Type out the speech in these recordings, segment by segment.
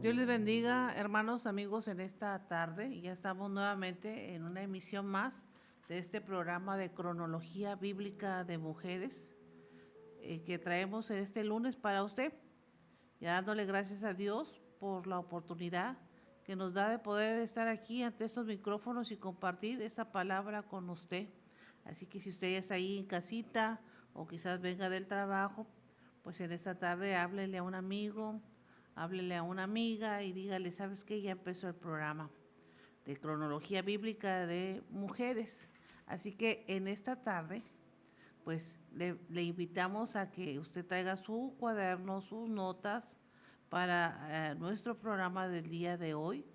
Dios les bendiga, hermanos, amigos, en esta tarde. Ya estamos nuevamente en una emisión más de este programa de cronología bíblica de mujeres que traemos en este lunes para usted. Ya dándole gracias a Dios por la oportunidad que nos da de poder estar aquí ante estos micrófonos y compartir esta palabra con usted. Así que si usted ya está ahí en casita o quizás venga del trabajo, pues en esta tarde háblele a un amigo, háblele a una amiga y dígale, ¿sabes qué? Ya empezó el programa de cronología bíblica de mujeres. Así que en esta tarde, pues le invitamos a que usted traiga su cuaderno, sus notas para nuestro programa del día de hoy.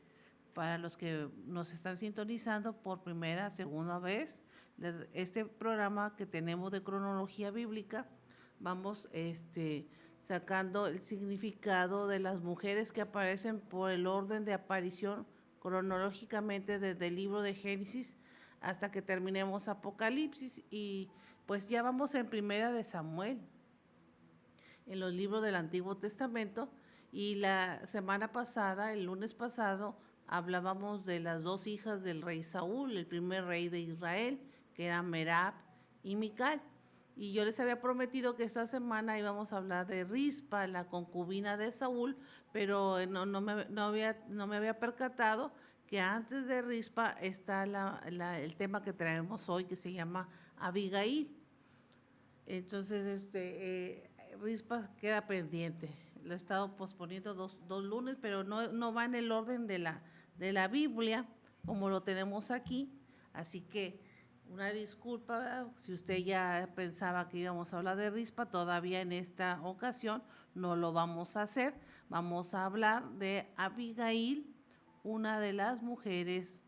Para los que nos están sintonizando por primera, segunda vez, este programa que tenemos de cronología bíblica, vamos sacando el significado de las mujeres que aparecen por el orden de aparición cronológicamente desde el libro de Génesis hasta que terminemos Apocalipsis, y pues ya vamos en primera de Samuel, en los libros del Antiguo Testamento. Y la semana pasada, el lunes pasado, hablábamos de las dos hijas del rey Saúl, el primer rey de Israel, que eran Merab y Mical. Y yo les había prometido que esta semana íbamos a hablar de Rispa, la concubina de Saúl, pero no me había percatado que antes de Rispa está el tema que traemos hoy, que se llama Abigail. Entonces, Rispa queda pendiente. Lo he estado posponiendo dos lunes, pero no va en el orden de la Biblia, como lo tenemos aquí. Así que una disculpa, ¿verdad? Si usted ya pensaba que íbamos a hablar de Rispa, todavía en esta ocasión no lo vamos a hacer. Vamos a hablar de Abigail, una de las mujeres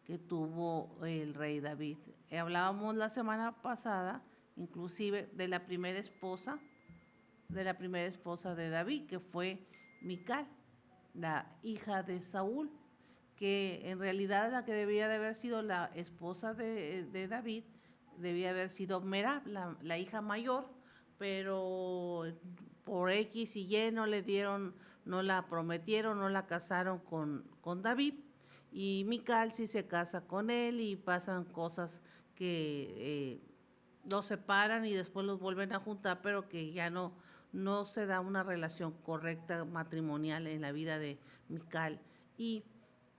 que tuvo el rey David. Hablábamos la semana pasada, inclusive, de la primera esposa de David, que fue Mical, la hija de Saúl, que en realidad la que debía de haber sido la esposa de David debía haber sido Merab, la hija mayor, pero por X y Y no le dieron, no la prometieron, no la casaron con David, y Mical sí se casa con él y pasan cosas que los separan y después los vuelven a juntar, pero que ya no se da una relación correcta matrimonial en la vida de Mical y,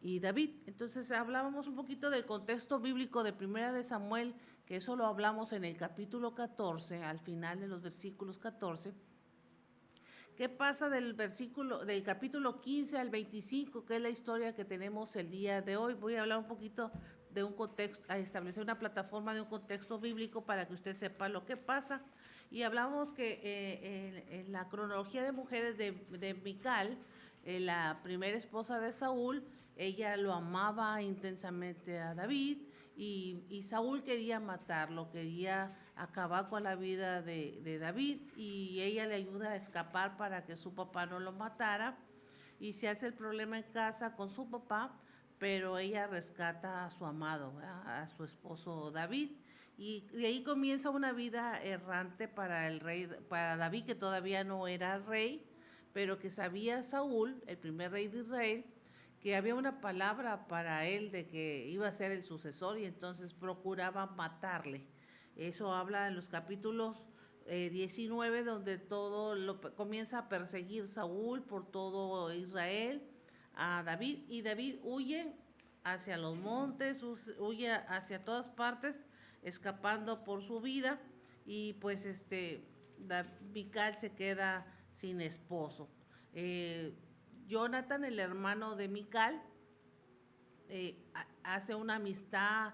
y David. Entonces hablábamos un poquito del contexto bíblico de Primera de Samuel, que eso lo hablamos en el capítulo 14, al final de los versículos 14. ¿Qué pasa del capítulo 15 al 25, que es la historia que tenemos el día de hoy? Voy a hablar un poquito de un contexto, a establecer una plataforma de un contexto bíblico para que usted sepa lo que pasa. Y hablamos que en la cronología de mujeres de Mical, la primera esposa de Saúl, ella lo amaba intensamente a David, y Saúl quería matarlo, quería acabar con la vida de David, y ella le ayuda a escapar para que su papá no lo matara, y se hace el problema en casa con su papá, pero ella rescata a su amado, ¿verdad? A su esposo David, y de ahí comienza una vida errante para el rey, para David, que todavía no era rey, pero que sabía Saúl, el primer rey de Israel, que había una palabra para él de que iba a ser el sucesor, y entonces procuraba matarle. Eso habla en los capítulos 19, donde comienza a perseguir Saúl por todo Israel a David, y David huye hacia los montes, huye hacia todas partes, escapando por su vida, y pues Mical se queda sin esposo. Jonathan, el hermano de Mical, hace una amistad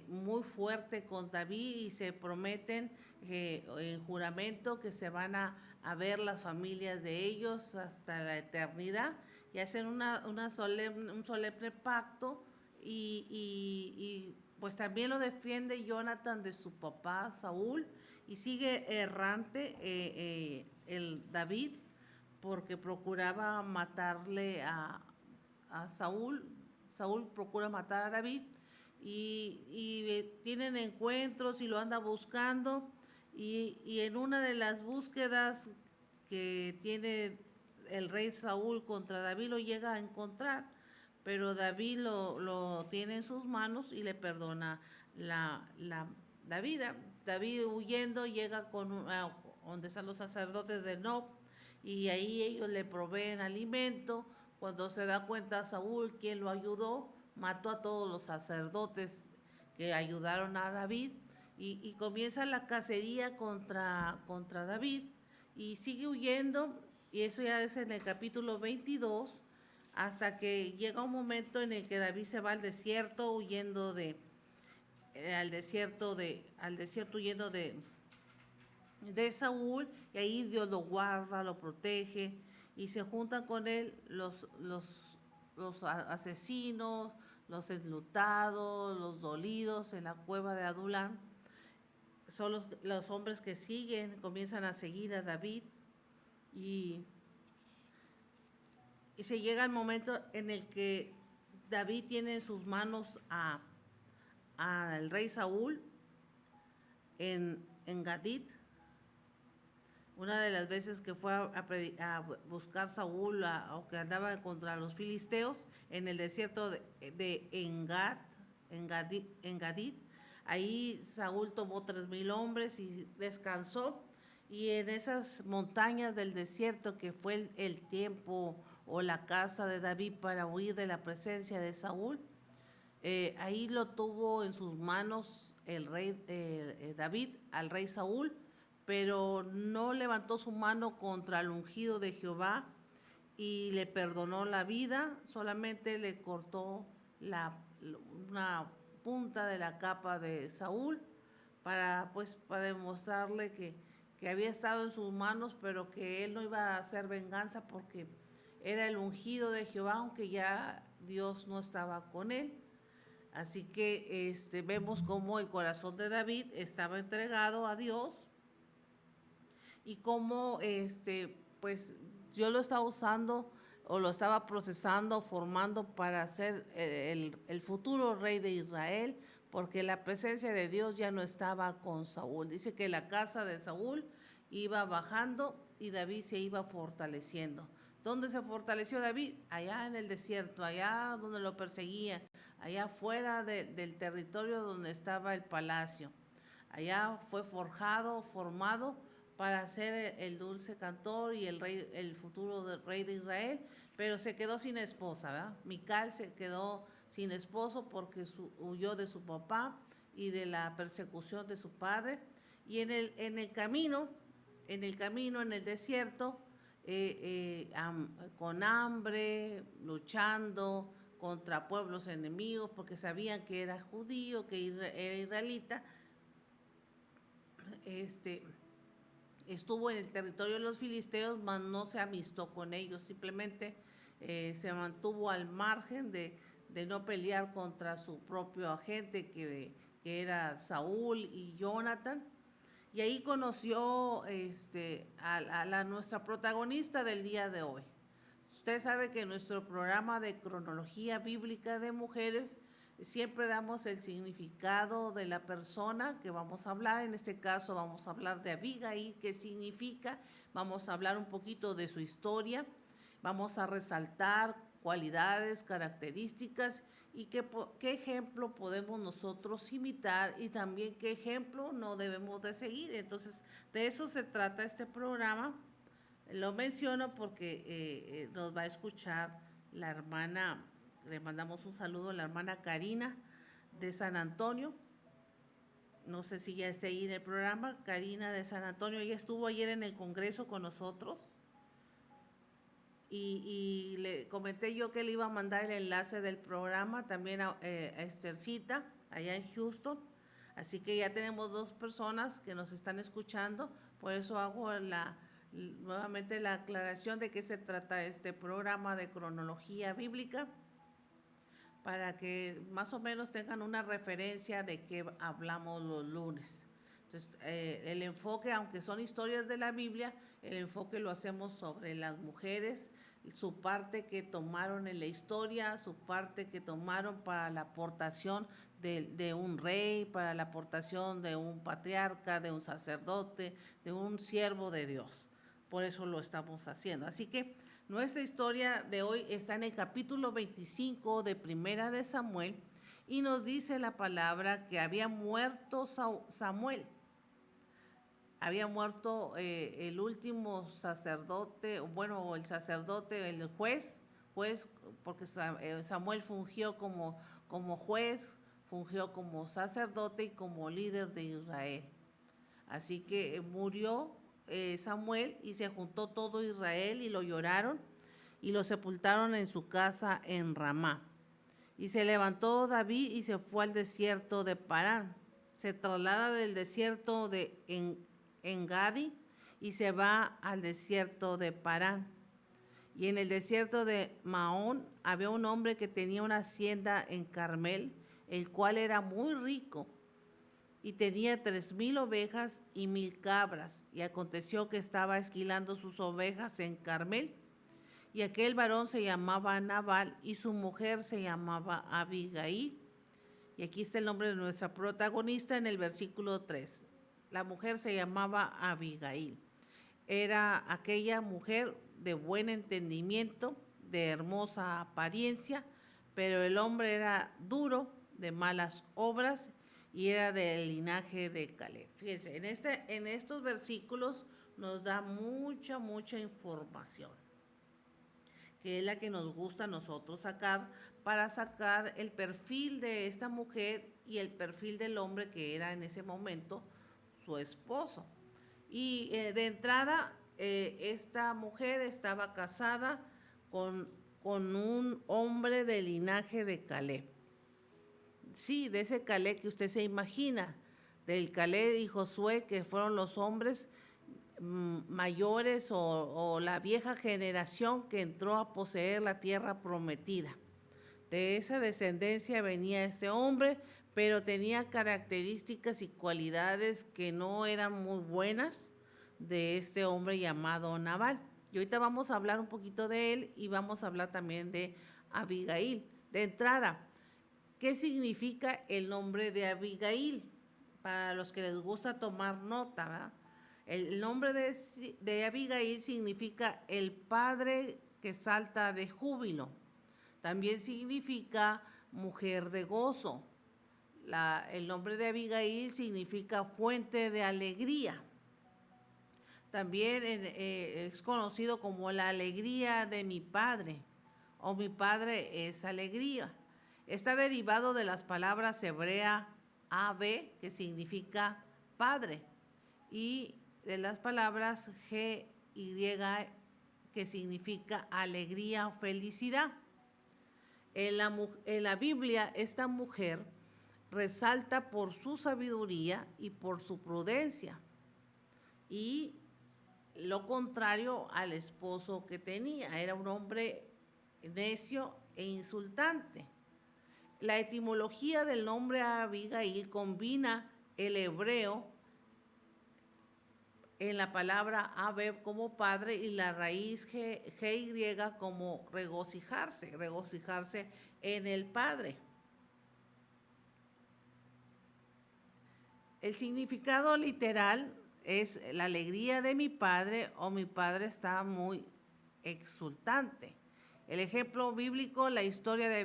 muy fuerte con David, y se prometen en juramento que se van a ver las familias de ellos hasta la eternidad, y hacen un solemne pacto, y pues también lo defiende Jonathan de su papá Saúl, y sigue errante el David, porque procuraba matarle a Saúl. Saúl procura matar a David, y tienen encuentros y lo anda buscando, y en una de las búsquedas que tiene el rey Saúl contra David lo llega a encontrar, pero David lo tiene en sus manos y le perdona la vida. David huyendo llega donde están los sacerdotes de Nob y ahí ellos le proveen alimento. Cuando se da cuenta Saúl quién lo ayudó, mató a todos los sacerdotes que ayudaron a David y comienza la cacería contra David y sigue huyendo, y eso ya es en el capítulo 22, hasta que llega un momento en el que David se va al desierto huyendo al desierto huyendo de Saúl, y ahí Dios lo guarda, lo protege, y se juntan con él los asesinos, los enlutados, los dolidos en la cueva de Adulán. Son los hombres que comienzan a seguir a David, y se llega el momento en el que David tiene en sus manos al rey Saúl en Gadid. Una de las veces que fue a buscar Saúl, o que andaba contra los filisteos en el desierto de Gadid, ahí Saúl tomó 3,000 hombres y descansó. Y en esas montañas del desierto, que fue el tiempo o la casa de David para huir de la presencia de Saúl, ahí lo tuvo en sus manos el rey David al rey Saúl, pero no levantó su mano contra el ungido de Jehová y le perdonó la vida, solamente le cortó una punta de la capa de Saúl para demostrarle que había estado en sus manos, pero que él no iba a hacer venganza porque era el ungido de Jehová, aunque ya Dios no estaba con él. Así que vemos cómo el corazón de David estaba entregado a Dios, y cómo pues Dios lo estaba usando o lo estaba procesando, formando para ser el futuro rey de Israel, porque la presencia de Dios ya no estaba con Saúl. Dice que la casa de Saúl iba bajando y David se iba fortaleciendo. ¿Dónde se fortaleció David? Allá en el desierto, allá donde lo perseguían, allá fuera del territorio donde estaba el palacio. Allá fue formado para ser el dulce cantor y el futuro rey de Israel, pero se quedó sin esposa, ¿verdad? Mical se quedó sin esposo porque huyó de su papá y de la persecución de su padre. Y en el camino, en el desierto, con hambre, luchando contra pueblos enemigos, porque sabían que era judío, que era israelita, estuvo en el territorio de los filisteos, mas no se amistó con ellos, simplemente se mantuvo al margen de no pelear contra su propio agente, que era Saúl y Jonathan. Y ahí conoció a nuestra protagonista del día de hoy. Usted sabe que en nuestro programa de cronología bíblica de mujeres siempre damos el significado de la persona que vamos a hablar. En este caso vamos a hablar de Abigail, qué significa, vamos a hablar un poquito de su historia, vamos a resaltar cualidades, características y qué ejemplo podemos nosotros imitar, y también qué ejemplo no debemos de seguir. Entonces, de eso se trata este programa. Lo menciono porque nos va a escuchar la hermana, le mandamos un saludo a la hermana Karina de San Antonio. No sé si ya esté ahí en el programa. Karina de San Antonio, ella estuvo ayer en el Congreso con nosotros. Y le comenté yo que le iba a mandar el enlace del programa también a Esthercita, allá en Houston. Así que ya tenemos 2 personas que nos están escuchando. Por eso hago nuevamente la aclaración de qué se trata este programa de cronología bíblica, para que más o menos tengan una referencia de qué hablamos los lunes. Entonces, el enfoque, aunque son historias de la Biblia, el enfoque lo hacemos sobre las mujeres, su parte que tomaron en la historia, su parte que tomaron para la aportación de un rey, para la aportación de un patriarca, de un sacerdote, de un siervo de Dios. Por eso lo estamos haciendo. Así que Nuestra historia de hoy está en el capítulo 25 de Primera de Samuel y nos dice la palabra que había muerto Samuel. Había muerto el último sacerdote, bueno, el sacerdote, el juez, porque Samuel fungió como juez, fungió como sacerdote y como líder de Israel. Así que murió Samuel y se juntó todo Israel y lo lloraron y lo sepultaron en su casa en Ramá. Y se levantó David y se fue al desierto de Parán. Se traslada del desierto de Engadi y se va al desierto de Parán. Y en el desierto de Maón había un hombre que tenía una hacienda en Carmel, el cual era muy rico y tenía 3,000 ovejas y 1,000 cabras. Y aconteció que estaba esquilando sus ovejas en Carmel. Y aquel varón se llamaba Nabal y su mujer se llamaba Abigail. Y aquí está el nombre de nuestra protagonista en el versículo 3. La mujer se llamaba Abigail. Era aquella mujer de buen entendimiento, de hermosa apariencia, pero el hombre era duro, de malas obras y era del linaje de Caleb. Fíjense, en estos versículos nos da mucha información, que es la que nos gusta a nosotros sacar, para sacar el perfil de esta mujer y el perfil del hombre que era en ese momento su esposo. Y de entrada, esta mujer estaba casada con un hombre del linaje de Caleb. Sí, de ese Caleb que usted se imagina, del Caleb y Josué, que fueron los hombres mayores o la vieja generación que entró a poseer la tierra prometida. De esa descendencia venía este hombre, pero tenía características y cualidades que no eran muy buenas de este hombre llamado Nabal. Y ahorita vamos a hablar un poquito de él y vamos a hablar también de Abigail. De entrada, ¿qué significa el nombre de Abigail? Para los que les gusta tomar nota, ¿verdad? El nombre de Abigail significa el padre que salta de júbilo. También significa mujer de gozo. El nombre de Abigail significa fuente de alegría. También es conocido como la alegría de mi padre, o mi padre es alegría. Está derivado de las palabras hebrea Ab, que significa padre, y de las palabras Gy, que significa alegría o felicidad. En la Biblia, esta mujer resalta por su sabiduría y por su prudencia, y lo contrario al esposo que tenía, era un hombre necio e insultante. La etimología del nombre Abigail combina el hebreo en la palabra Abeb como padre y la raíz Gy como regocijarse en el padre. El significado literal es la alegría de mi padre, o mi padre está muy exultante. El ejemplo bíblico, la historia de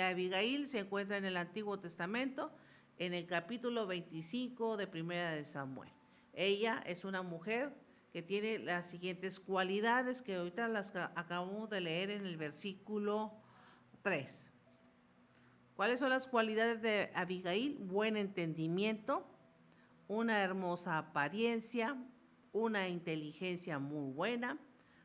Abigail, se encuentra en el Antiguo Testamento, en el capítulo 25 de Primera de Samuel. Ella es una mujer que tiene las siguientes cualidades que ahorita las acabamos de leer en el versículo 3. ¿Cuáles son las cualidades de Abigail? Buen entendimiento, una hermosa apariencia, una inteligencia muy buena,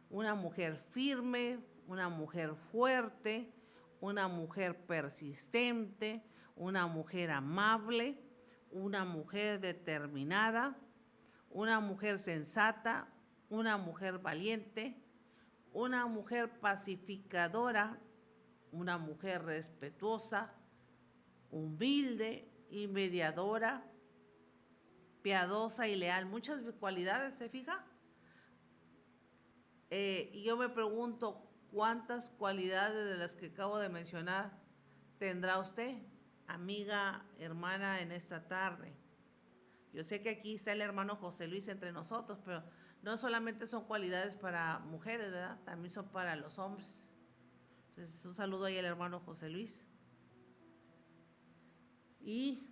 una mujer firme, una mujer fuerte, una mujer persistente, una mujer amable, una mujer determinada, una mujer sensata, una mujer valiente, una mujer pacificadora, una mujer respetuosa, humilde y mediadora, piadosa y leal. Muchas cualidades, ¿se fija? Y yo me pregunto, ¿cuántas cualidades de las que acabo de mencionar tendrá usted, amiga, hermana, en esta tarde? Yo sé que aquí está el hermano José Luis entre nosotros, pero no solamente son cualidades para mujeres, ¿verdad? También son para los hombres. Entonces, un saludo ahí al hermano José Luis. Y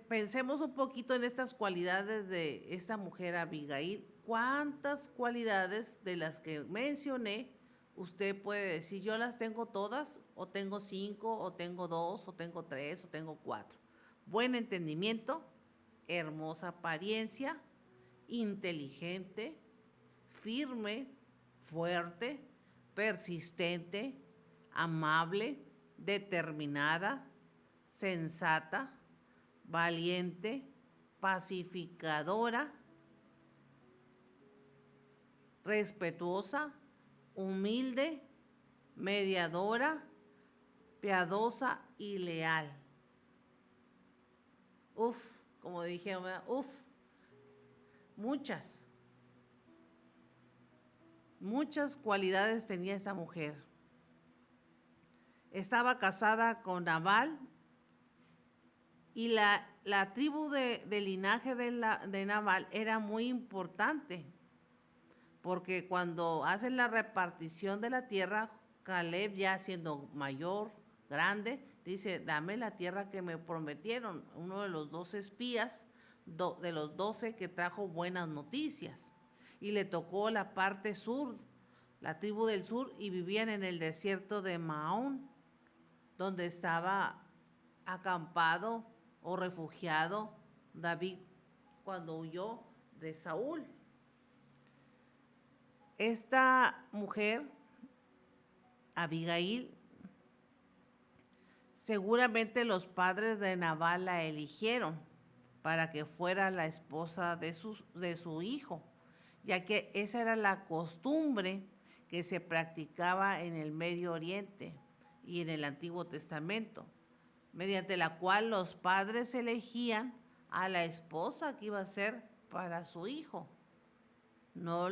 pensemos un poquito en estas cualidades de esta mujer Abigail. ¿Cuántas cualidades de las que mencioné usted puede decir, yo las tengo todas, o tengo 5, o tengo 2, o tengo 3, o tengo 4? Buen entendimiento, hermosa apariencia, inteligente, firme, fuerte, persistente, amable, determinada, sensata, valiente, pacificadora, respetuosa, humilde, mediadora, piadosa y leal. Uf, como dije, uf, muchas cualidades tenía esta mujer. Estaba casada con Nabal, y la tribu del linaje de Nabal era muy importante, porque cuando hacen la repartición de la tierra, Caleb, ya siendo mayor, grande, dice, dame la tierra que me prometieron. Uno de los 12 espías, de los 12 que trajo buenas noticias. Y le tocó la parte sur, la tribu del sur, y vivían en el desierto de Maón, donde estaba acampado o refugiado David cuando huyó de Saúl. Esta mujer, Abigail, seguramente los padres de Nabal la eligieron para que fuera la esposa de su hijo, ya que esa era la costumbre que se practicaba en el Medio Oriente y en el Antiguo Testamento, mediante la cual los padres elegían a la esposa que iba a ser para su hijo. No,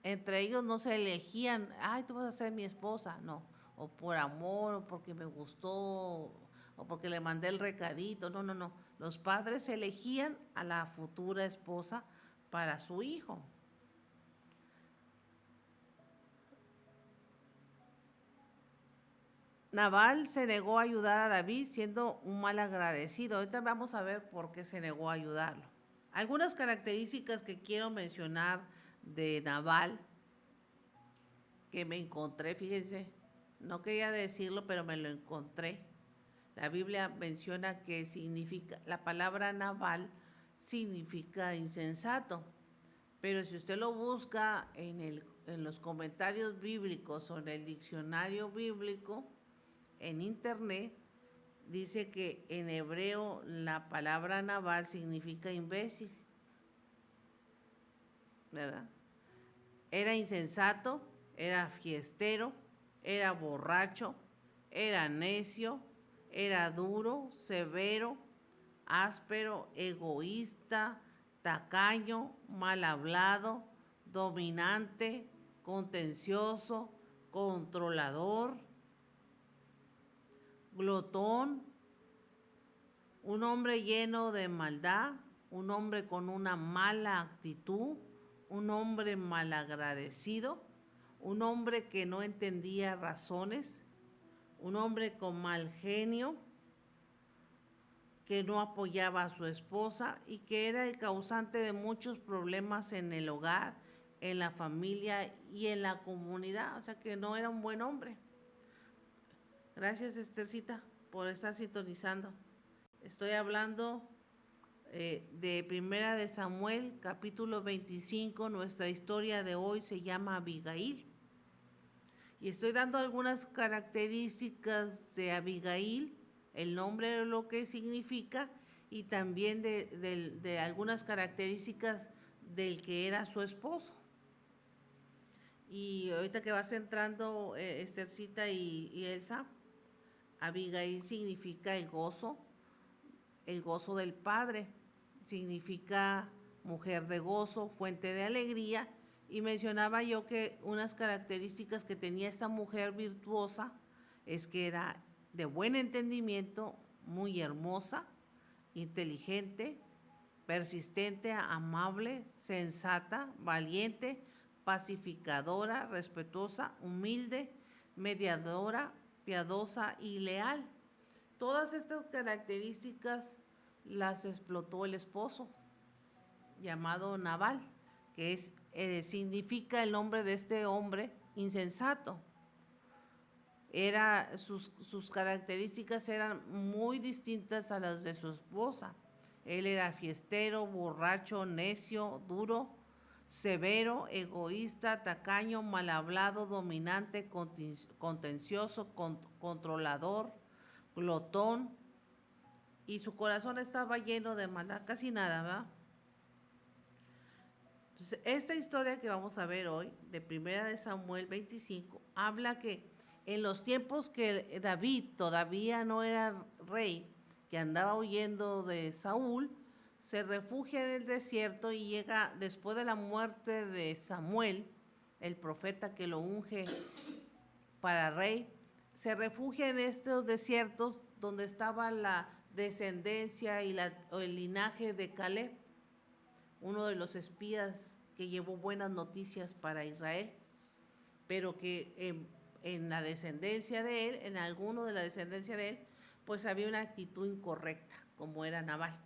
entre ellos no se elegían, ay, tú vas a ser mi esposa, no, o por amor, o porque me gustó, o porque le mandé el recadito, no. Los padres elegían a la futura esposa para su hijo. Nabal se negó a ayudar a David siendo un mal agradecido. Ahorita vamos a ver por qué se negó a ayudarlo. Algunas características que quiero mencionar de Nabal que me encontré, fíjense, no quería decirlo, pero me lo encontré. La Biblia menciona que significa, la palabra Nabal significa insensato, pero si usted lo busca en los comentarios bíblicos o en el diccionario bíblico, en internet, dice que en hebreo la palabra Nabal significa imbécil, ¿verdad? Era insensato, era fiestero, era borracho, era necio, era duro, severo, áspero, egoísta, tacaño, mal hablado, dominante, contencioso, controlador, glotón, un hombre lleno de maldad, un hombre con una mala actitud, un hombre malagradecido, un hombre que no entendía razones, un hombre con mal genio, que no apoyaba a su esposa y que era el causante de muchos problemas en el hogar, en la familia y en la comunidad. O sea que no era un buen hombre. Gracias, Esthercita, por estar sintonizando. Estoy hablando de Primera de Samuel, capítulo 25. Nuestra historia de hoy se llama Abigail. Y estoy dando algunas características de Abigail, el nombre de lo que significa, y también de algunas características del que era su esposo. Y ahorita que vas entrando, Esthercita y Elsa, Abigail significa el gozo del Padre, significa mujer de gozo, fuente de alegría. Y mencionaba yo que unas características que tenía esta mujer virtuosa es que era de buen entendimiento, muy hermosa, inteligente, persistente, amable, sensata, valiente, pacificadora, respetuosa, humilde, mediadora, piadosa y leal. Todas estas características las explotó el esposo, llamado Nabal, que significa el nombre de este hombre insensato. Sus características eran muy distintas a las de su esposa. Él era fiestero, borracho, necio, duro, severo, egoísta, tacaño, mal hablado, dominante, contencioso, controlador, glotón, y su corazón estaba lleno de maldad, casi nada, ¿verdad? Entonces, esta historia que vamos a ver hoy, de 1 de Samuel 25, habla que en los tiempos que David todavía no era rey, que andaba huyendo de Saúl, se refugia en el desierto y llega después de la muerte de Samuel, el profeta que lo unge para rey, se refugia en estos desiertos donde estaba la descendencia y el linaje de Caleb, uno de los espías que llevó buenas noticias para Israel, pero que en la descendencia de él, en alguno de la descendencia de él, pues había una actitud incorrecta, como era Nabal.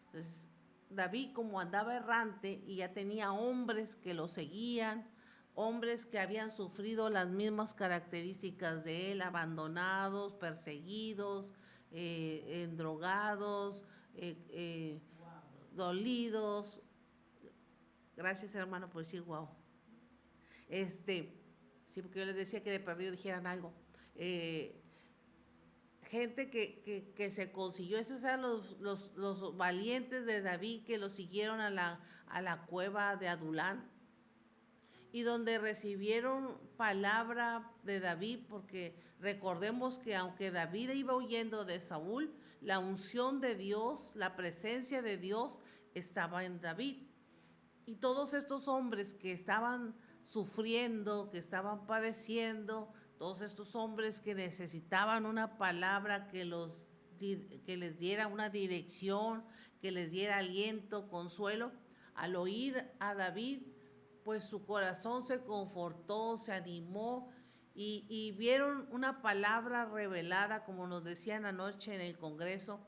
Entonces, David, como andaba errante y ya tenía hombres que lo seguían, hombres que habían sufrido las mismas características de él, abandonados, perseguidos, endrogados, dolidos. Gracias, hermano, por decir wow. Sí, porque yo les decía que de perdido dijeran algo. Gente que se consiguió, esos eran los valientes de David que lo siguieron a la cueva de Adulán, y donde recibieron palabra de David, porque recordemos que aunque David iba huyendo de Saúl, la unción de Dios, la presencia de Dios estaba en David. Y todos estos hombres que estaban sufriendo, que estaban padeciendo, todos estos hombres que necesitaban una palabra que les diera una dirección, que les diera aliento, consuelo, al oír a David, pues su corazón se confortó, se animó y vieron una palabra revelada, como nos decían anoche en el Congreso.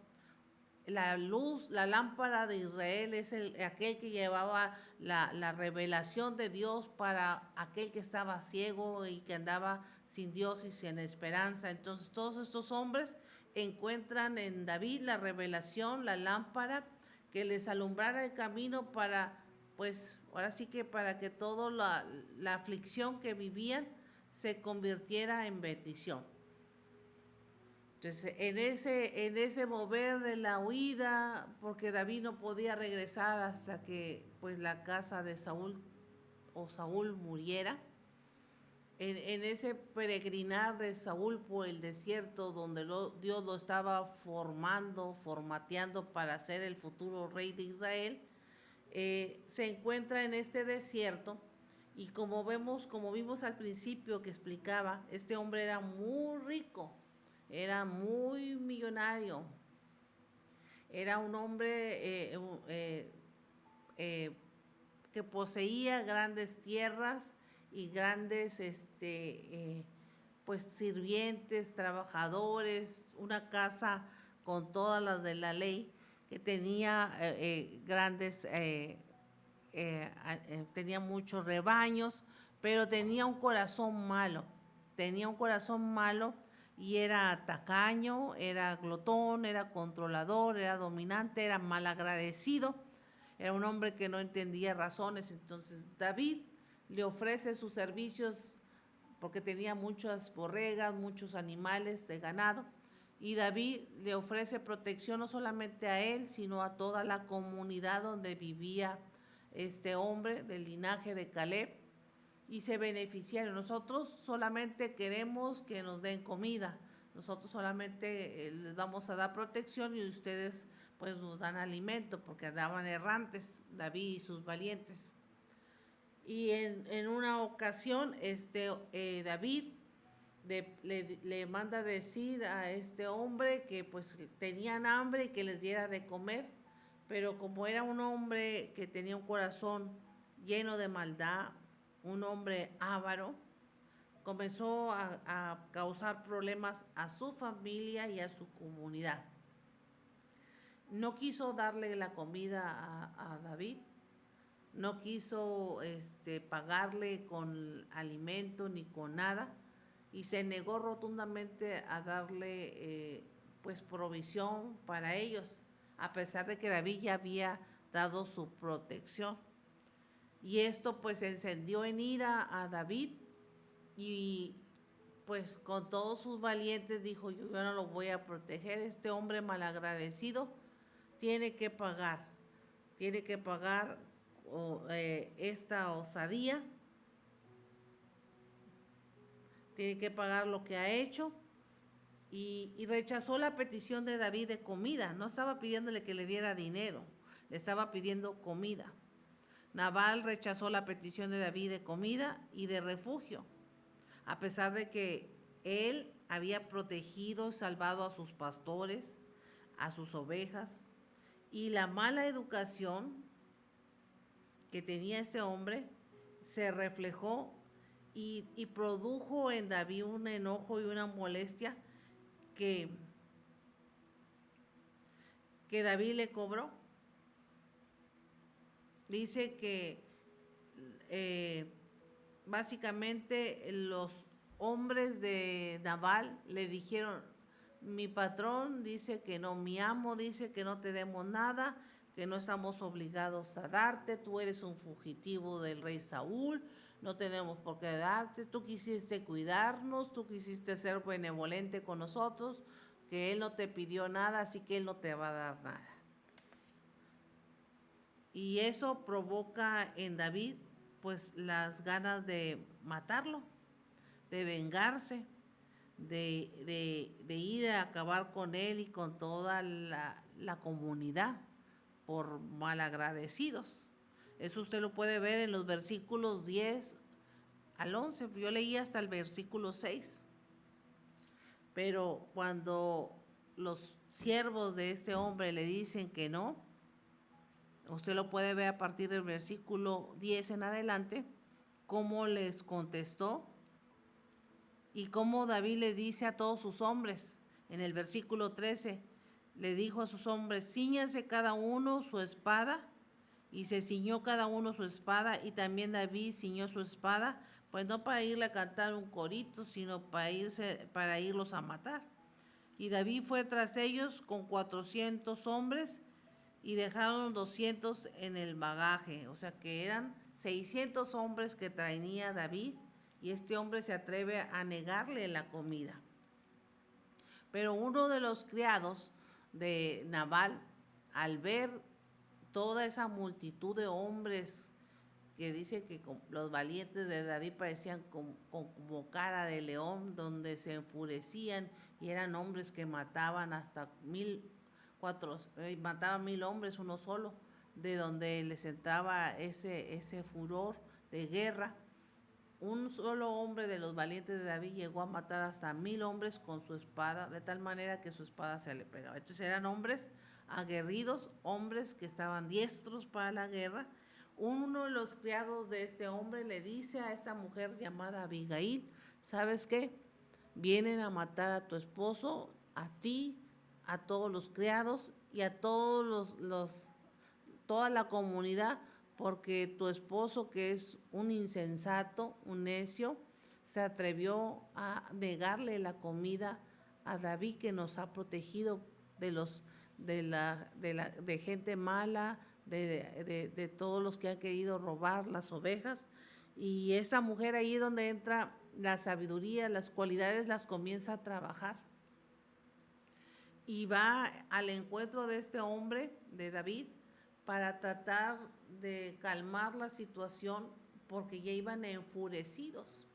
La luz, la lámpara de Israel es aquel que llevaba la revelación de Dios para aquel que estaba ciego y que andaba sin Dios y sin esperanza. Entonces todos estos hombres encuentran en David la revelación, la lámpara que les alumbrara el camino para, pues ahora sí que para que toda la aflicción que vivían se convirtiera en bendición. Entonces, en ese mover de la huida, porque David no podía regresar hasta que pues la casa de Saúl o Saúl muriera, en ese peregrinar de Saúl por el desierto donde Dios lo estaba formateando para ser el futuro rey de Israel, se encuentra en este desierto. Y como vimos al principio que explicaba, este hombre era muy rico, era muy millonario, era un hombre que poseía grandes tierras y grandes pues sirvientes, trabajadores, una casa con todas las de la ley, que tenía grandes tenía muchos rebaños, pero tenía un corazón malo, y era tacaño, era glotón, era controlador, era dominante, era malagradecido, era un hombre que no entendía razones. Entonces David le ofrece sus servicios porque tenía muchas borregas, muchos animales de ganado, y David le ofrece protección no solamente a él, sino a toda la comunidad donde vivía este hombre del linaje de Caleb, y se beneficiaron. Nosotros solamente queremos que nos den comida, nosotros solamente les vamos a dar protección y ustedes pues nos dan alimento, porque andaban errantes David y sus valientes. Y en una ocasión David le manda decir a este hombre que pues tenían hambre y que les diera de comer, pero como era un hombre que tenía un corazón lleno de maldad, un hombre avaro, comenzó a causar problemas a su familia y a su comunidad. No quiso darle la comida a David, no quiso pagarle con alimento ni con nada, y se negó rotundamente a darle pues provisión para ellos, a pesar de que David ya había dado su protección. Y esto pues encendió en ira a David, y pues con todos sus valientes dijo: yo no lo voy a proteger, este hombre malagradecido tiene que pagar esta osadía, tiene que pagar lo que ha hecho. Y rechazó la petición de David de comida. No estaba pidiéndole que le diera dinero, le estaba pidiendo comida. Nabal rechazó la petición de David de comida y de refugio, a pesar de que él había protegido y salvado a sus pastores, a sus ovejas. Y la mala educación que tenía ese hombre se reflejó y produjo en David un enojo y una molestia que David le cobró. Dice que básicamente los hombres de Nabal le dijeron: mi patrón dice que no, mi amo dice que no te demos nada, que no estamos obligados a darte, tú eres un fugitivo del rey Saúl, no tenemos por qué darte, tú quisiste cuidarnos, tú quisiste ser benevolente con nosotros, que él no te pidió nada, así que él no te va a dar nada. Y eso provoca en David pues las ganas de matarlo, de vengarse, de ir a acabar con él y con toda la comunidad por malagradecidos. Eso usted lo puede ver en los versículos 10 al 11. Yo leí hasta el versículo 6. Pero cuando los siervos de este hombre le dicen que no, usted lo puede ver a partir del versículo 10 en adelante, cómo les contestó y cómo David le dice a todos sus hombres. En el versículo 13 le dijo a sus hombres: cíñanse cada uno su espada, y se ciñó cada uno su espada, y también David ciñó su espada, pues no para irle a cantar un corito, sino para irlos a matar. Y David fue tras ellos con 400 hombres, y dejaron 200 en el bagaje, o sea que eran 600 hombres que traía David, y este hombre se atreve a negarle la comida. Pero uno de los criados de Nabal, al ver toda esa multitud de hombres, que dice que los valientes de David parecían como cara de león, donde se enfurecían, y eran hombres que mataban hasta 1,000 hombres uno solo, de donde les entraba ese furor de guerra. Un solo hombre de los valientes de David llegó a matar hasta 1,000 hombres con su espada, de tal manera que su espada se le pegaba. Entonces eran hombres aguerridos, hombres que estaban diestros para la guerra. Uno de los criados de este hombre le dice a esta mujer llamada Abigail: ¿sabes qué? Vienen a matar a tu esposo, a ti, a todos los criados y a toda la comunidad, porque tu esposo, que es un insensato, un necio, se atrevió a negarle la comida a David, que nos ha protegido de gente mala, de todos los que han querido robar las ovejas. Y esa mujer, ahí donde entra la sabiduría, las cualidades, las comienza a trabajar. Y va al encuentro de este hombre, de David, para tratar de calmar la situación, porque ya iban enfurecidos.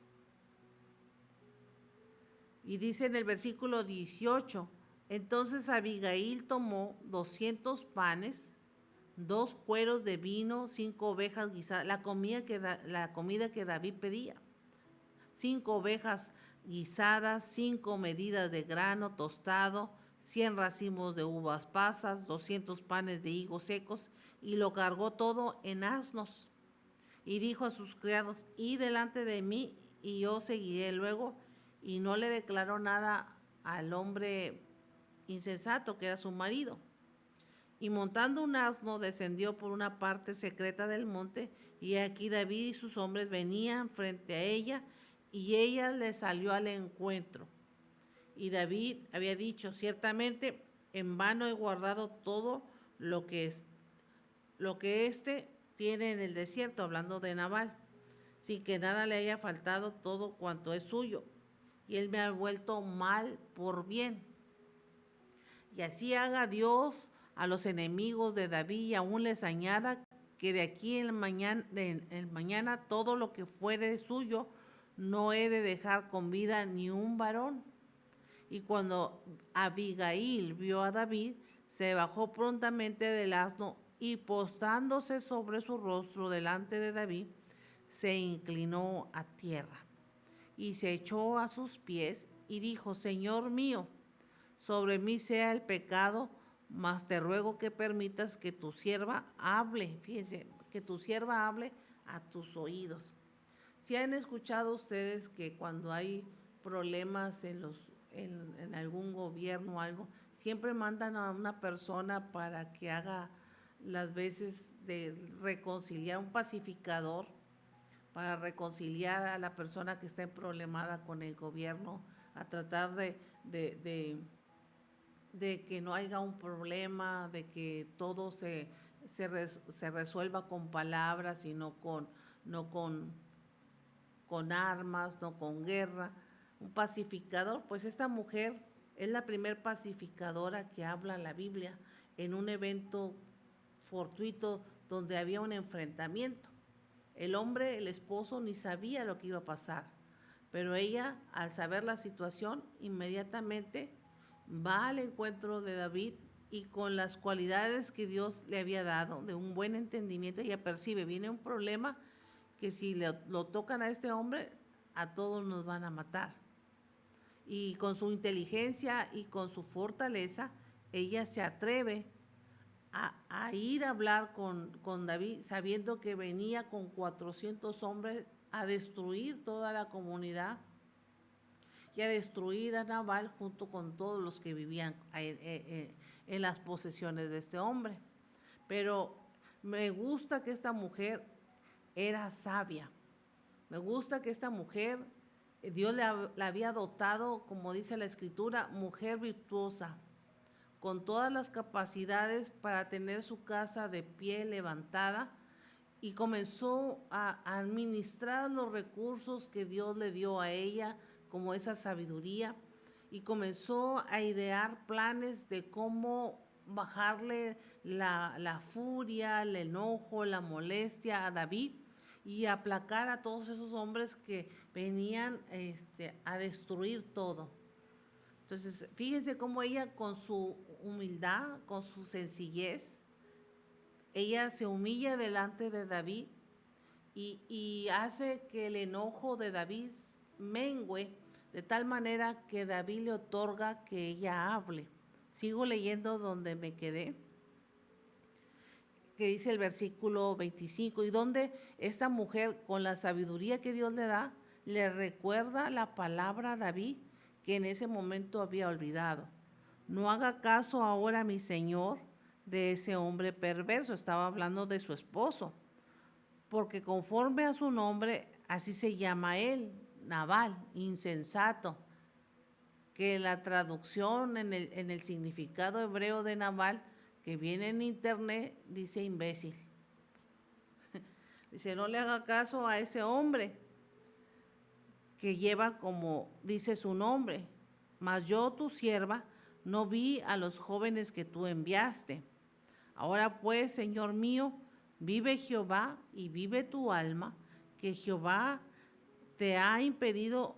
Y dice en el versículo 18: entonces Abigail tomó 200 panes, 2 cueros de vino, 5 ovejas guisadas, la comida que David pedía, 5 ovejas guisadas, 5 medidas de grano tostado, 100 racimos de uvas pasas, 200 panes de higos secos, y lo cargó todo en asnos. Y dijo a sus criados: id delante de mí, y yo seguiré luego. Y no le declaró nada al hombre insensato, que era su marido. Y montando un asno, descendió por una parte secreta del monte, y aquí David y sus hombres venían frente a ella, y ella le salió al encuentro. Y David había dicho: ciertamente en vano he guardado todo lo que éste tiene en el desierto, hablando de Nabal, sin que nada le haya faltado todo cuanto es suyo, y él me ha vuelto mal por bien. Y así haga Dios a los enemigos de David, y aún les añada que de aquí en mañana todo lo que fuere suyo no he de dejar con vida ni un varón. Y cuando Abigail vio a David, se bajó prontamente del asno, y postrándose sobre su rostro delante de David, se inclinó a tierra y se echó a sus pies y dijo: Señor mío, sobre mí sea el pecado, mas te ruego que permitas que tu sierva hable. Fíjense, que tu sierva hable a tus oídos. Si han escuchado ustedes que cuando hay problemas en algún gobierno o algo, siempre mandan a una persona para que haga las veces de reconciliar, un pacificador, para reconciliar a la persona que está problemada con el gobierno, a tratar de que no haya un problema, de que todo se resuelva con palabras y no con armas, no con guerra. Un pacificador, pues esta mujer es la primer pacificadora que habla en la Biblia en un evento fortuito donde había un enfrentamiento. El hombre, el esposo, ni sabía lo que iba a pasar, pero ella, al saber la situación, inmediatamente va al encuentro de David, y con las cualidades que Dios le había dado, de un buen entendimiento, ella percibe: viene un problema que si lo tocan a este hombre, a todos nos van a matar. Y con su inteligencia y con su fortaleza, ella se atreve a ir a hablar con David, sabiendo que venía con 400 hombres a destruir toda la comunidad y a destruir a Nabal junto con todos los que vivían en las posesiones de este hombre. Pero me gusta que esta mujer era sabia. Me gusta que esta mujer, Dios la había dotado, como dice la Escritura, mujer virtuosa, con todas las capacidades para tener su casa de pie levantada, y comenzó a administrar los recursos que Dios le dio a ella, como esa sabiduría, y comenzó a idear planes de cómo bajarle la furia, el enojo, la molestia a David, y aplacar a todos esos hombres que venían a destruir todo. Entonces, fíjense cómo ella, con su humildad, con su sencillez, ella se humilla delante de David, y hace que el enojo de David mengüe, de tal manera que David le otorga que ella hable. Sigo leyendo donde me quedé, que dice el versículo 25, y donde esta mujer, con la sabiduría que Dios le da, le recuerda la palabra a David, que en ese momento había olvidado. No haga caso ahora, mi señor, de ese hombre perverso. Estaba hablando de su esposo, porque conforme a su nombre, así se llama él, Nabal, insensato, que la traducción en el significado hebreo de Nabal, que viene en internet, dice imbécil. Dice: no le haga caso a ese hombre que lleva como dice su nombre, mas yo, tu sierva, no vi a los jóvenes que tú enviaste. Ahora pues, Señor mío, vive Jehová y vive tu alma, que Jehová te ha impedido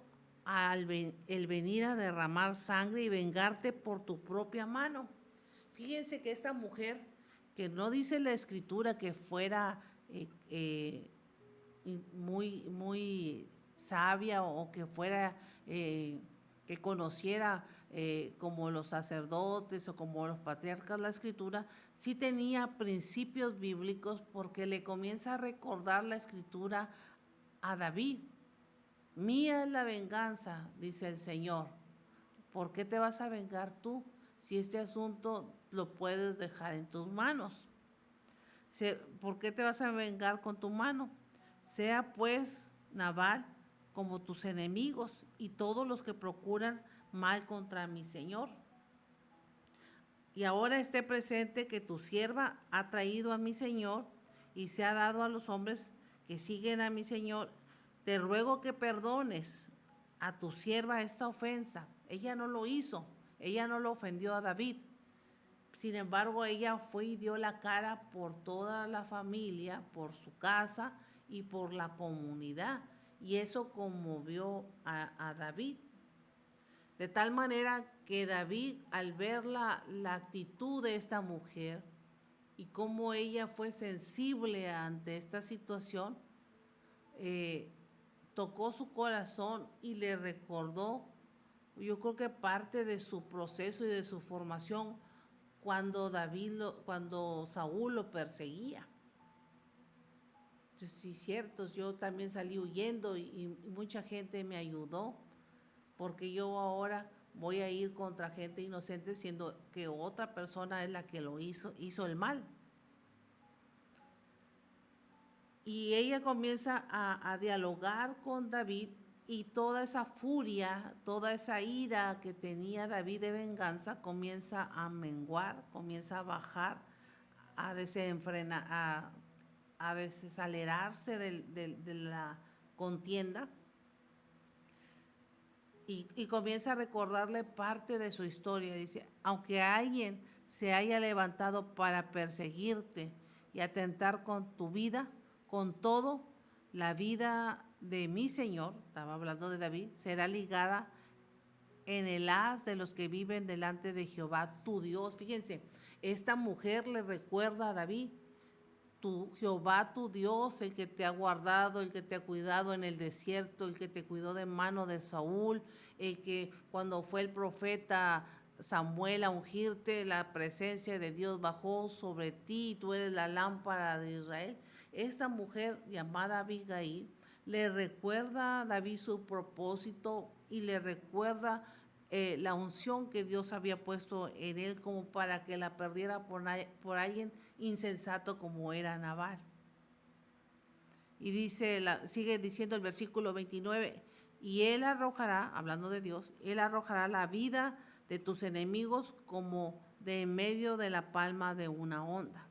el venir a derramar sangre y vengarte por tu propia mano. Fíjense que esta mujer, que no dice la Escritura que fuera muy sabia o que fuera, que conociera como los sacerdotes o como los patriarcas la escritura, sí tenía principios bíblicos porque le comienza a recordar la escritura a David. Mía es la venganza, dice el Señor. ¿Por qué te vas a vengar tú si este asunto lo puedes dejar en tus manos? ¿Por qué te vas a vengar con tu mano? Sea pues Nabal como tus enemigos y todos los que procuran mal contra mi Señor. Y ahora esté presente que tu sierva ha traído a mi Señor y se ha dado a los hombres que siguen a mi Señor. Te ruego que perdones a tu sierva esta ofensa. Ella no lo hizo, ella no lo ofendió a David. Sin embargo, ella fue y dio la cara por toda la familia, por su casa y por la comunidad. Y eso conmovió a David. De tal manera que David, al ver la actitud de esta mujer y cómo ella fue sensible ante esta situación, tocó su corazón y le recordó, yo creo que parte de su proceso y de su formación cuando Saúl lo perseguía. Entonces, sí, cierto, yo también salí huyendo y mucha gente me ayudó, porque yo ahora voy a ir contra gente inocente siendo que otra persona es la que lo hizo el mal. Y ella comienza a dialogar con David y toda esa furia, toda esa ira que tenía David de venganza comienza a menguar, comienza a bajar, a desenfrenar, a desacelerarse de la contienda y comienza a recordarle parte de su historia. Dice, aunque alguien se haya levantado para perseguirte y atentar con tu vida, con todo, la vida de mi Señor, estaba hablando de David, será ligada en el haz de los que viven delante de Jehová, tu Dios. Fíjense, esta mujer le recuerda a David, tu Jehová, tu Dios, el que te ha guardado, el que te ha cuidado en el desierto, el que te cuidó de mano de Saúl, el que cuando fue el profeta Samuel a ungirte, la presencia de Dios bajó sobre ti y tú eres la lámpara de Israel. Esta mujer llamada Abigail le recuerda a David su propósito y le recuerda la unción que Dios había puesto en él como para que la perdiera por alguien insensato como era Nabal. Y sigue diciendo el versículo 29, y él arrojará, hablando de Dios, él arrojará la vida de tus enemigos como de en medio de la palma de una onda.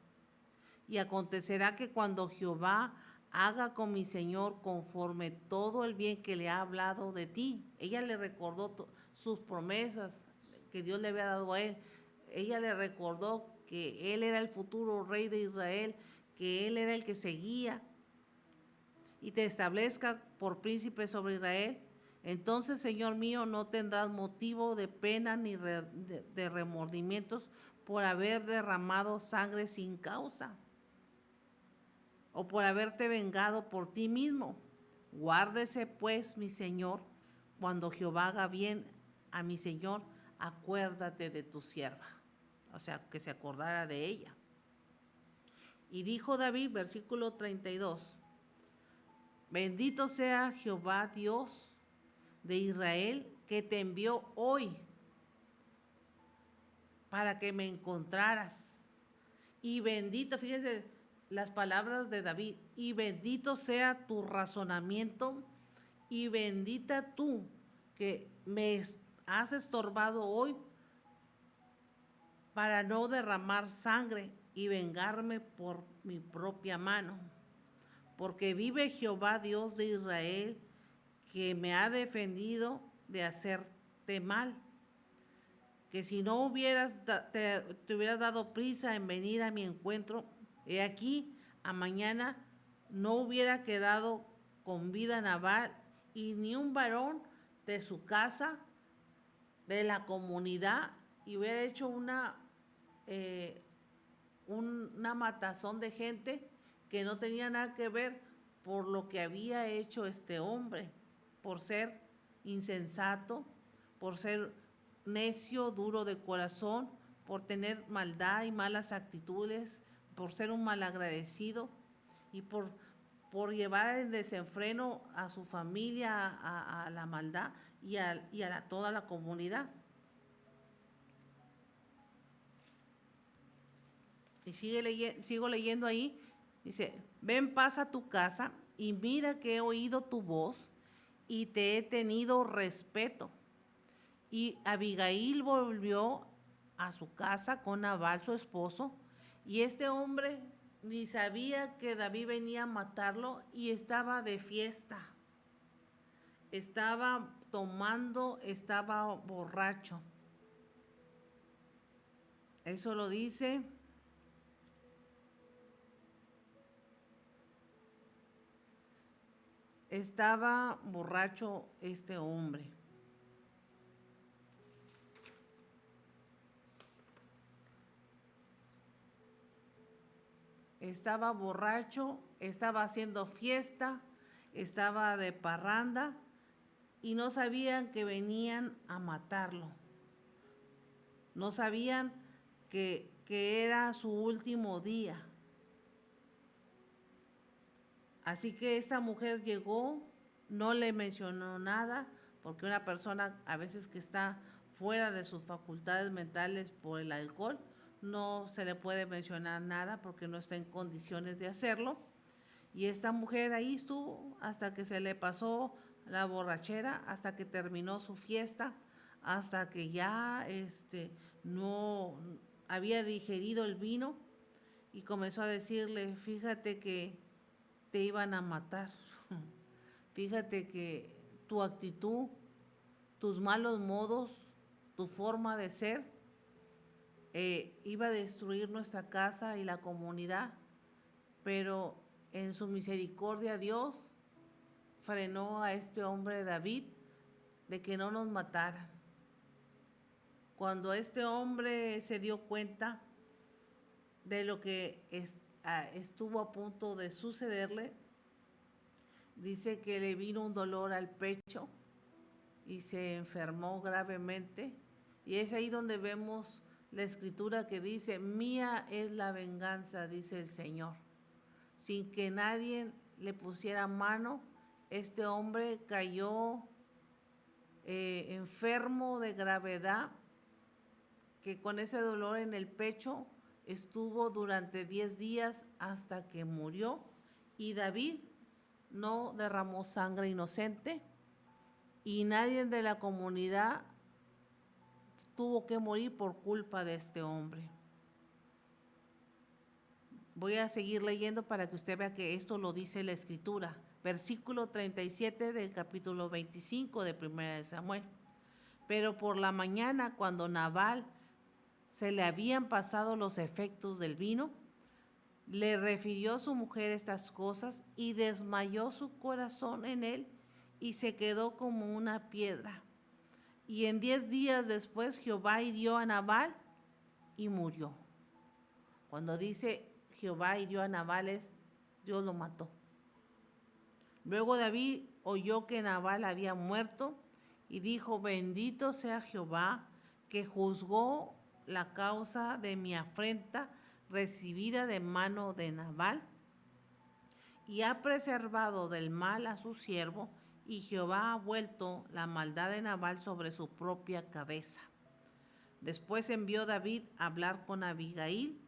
Y acontecerá que cuando Jehová haga con mi Señor conforme todo el bien que le ha hablado de ti, ella le recordó sus promesas que Dios le había dado a él, ella le recordó que él era el futuro rey de Israel, que él era el que seguía, y te establezca por príncipe sobre Israel, entonces, Señor mío, no tendrás motivo de pena ni de remordimientos por haber derramado sangre sin causa o por haberte vengado por ti mismo. Guárdese pues, mi Señor, cuando Jehová haga bien a mi Señor, acuérdate de tu sierva. O sea, que se acordara de ella. Y dijo David, versículo 32, bendito sea Jehová Dios de Israel, que te envió hoy para que me encontraras. Y bendito, fíjense las palabras de David, y bendito sea tu razonamiento, y bendita tú que me has estorbado hoy para no derramar sangre y vengarme por mi propia mano. Porque vive Jehová Dios de Israel, que me ha defendido de hacerte mal. Que si no te hubieras dado prisa en venir a mi encuentro, he aquí, a mañana no hubiera quedado con vida Nabal y ni un varón de su casa, de la comunidad, y hubiera hecho una matazón de gente que no tenía nada que ver por lo que había hecho este hombre. por ser insensato, por ser necio, duro de corazón, por tener maldad y malas actitudes, por ser un malagradecido y por llevar el desenfreno a su familia, a la maldad y a toda la comunidad. Y sigo leyendo ahí, dice, ven, pasa a tu casa y mira que he oído tu voz y te he tenido respeto. Y Abigail volvió a su casa con Nabal, su esposo, y este hombre ni sabía que David venía a matarlo y estaba de fiesta. Estaba tomando, estaba borracho. Eso lo dice. Estaba borracho este hombre. Estaba borracho, estaba haciendo fiesta, estaba de parranda y no sabían que venían a matarlo. No sabían que era su último día. Así que esta mujer llegó, no le mencionó nada, porque una persona a veces que está fuera de sus facultades mentales por el alcohol, no se le puede mencionar nada porque no está en condiciones de hacerlo. Y esta mujer ahí estuvo hasta que se le pasó la borrachera, hasta que terminó su fiesta, hasta que ya no había digerido el vino y comenzó a decirle, fíjate que te iban a matar, fíjate que tu actitud, tus malos modos, tu forma de ser, iba a destruir nuestra casa y la comunidad, pero en su misericordia Dios frenó a este hombre David de que no nos mataran. Cuando este hombre se dio cuenta de lo que estuvo a punto de sucederle, dice que le vino un dolor al pecho y se enfermó gravemente. Y es ahí donde vemos la escritura que dice, mía es la venganza, dice el Señor. Sin que nadie le pusiera mano, este hombre cayó enfermo de gravedad, que con ese dolor en el pecho estuvo durante 10 días hasta que murió. Y David no derramó sangre inocente y nadie de la comunidad tuvo que morir por culpa de este hombre. Voy a seguir leyendo para que usted vea que esto lo dice la Escritura. Versículo 37 del capítulo 25 de 1 de Samuel. Pero por la mañana, cuando Nabal se le habían pasado los efectos del vino, le refirió a su mujer estas cosas y desmayó su corazón en él y se quedó como una piedra. Y en 10 días después Jehová hirió a Nabal y murió. Cuando dice Jehová hirió a Nabal, Dios lo mató. Luego David oyó que Nabal había muerto y dijo, bendito sea Jehová, que juzgó la causa de mi afrenta recibida de mano de Nabal y ha preservado del mal a su siervo, y Jehová ha vuelto la maldad de Nabal sobre su propia cabeza. Después envió David a hablar con Abigail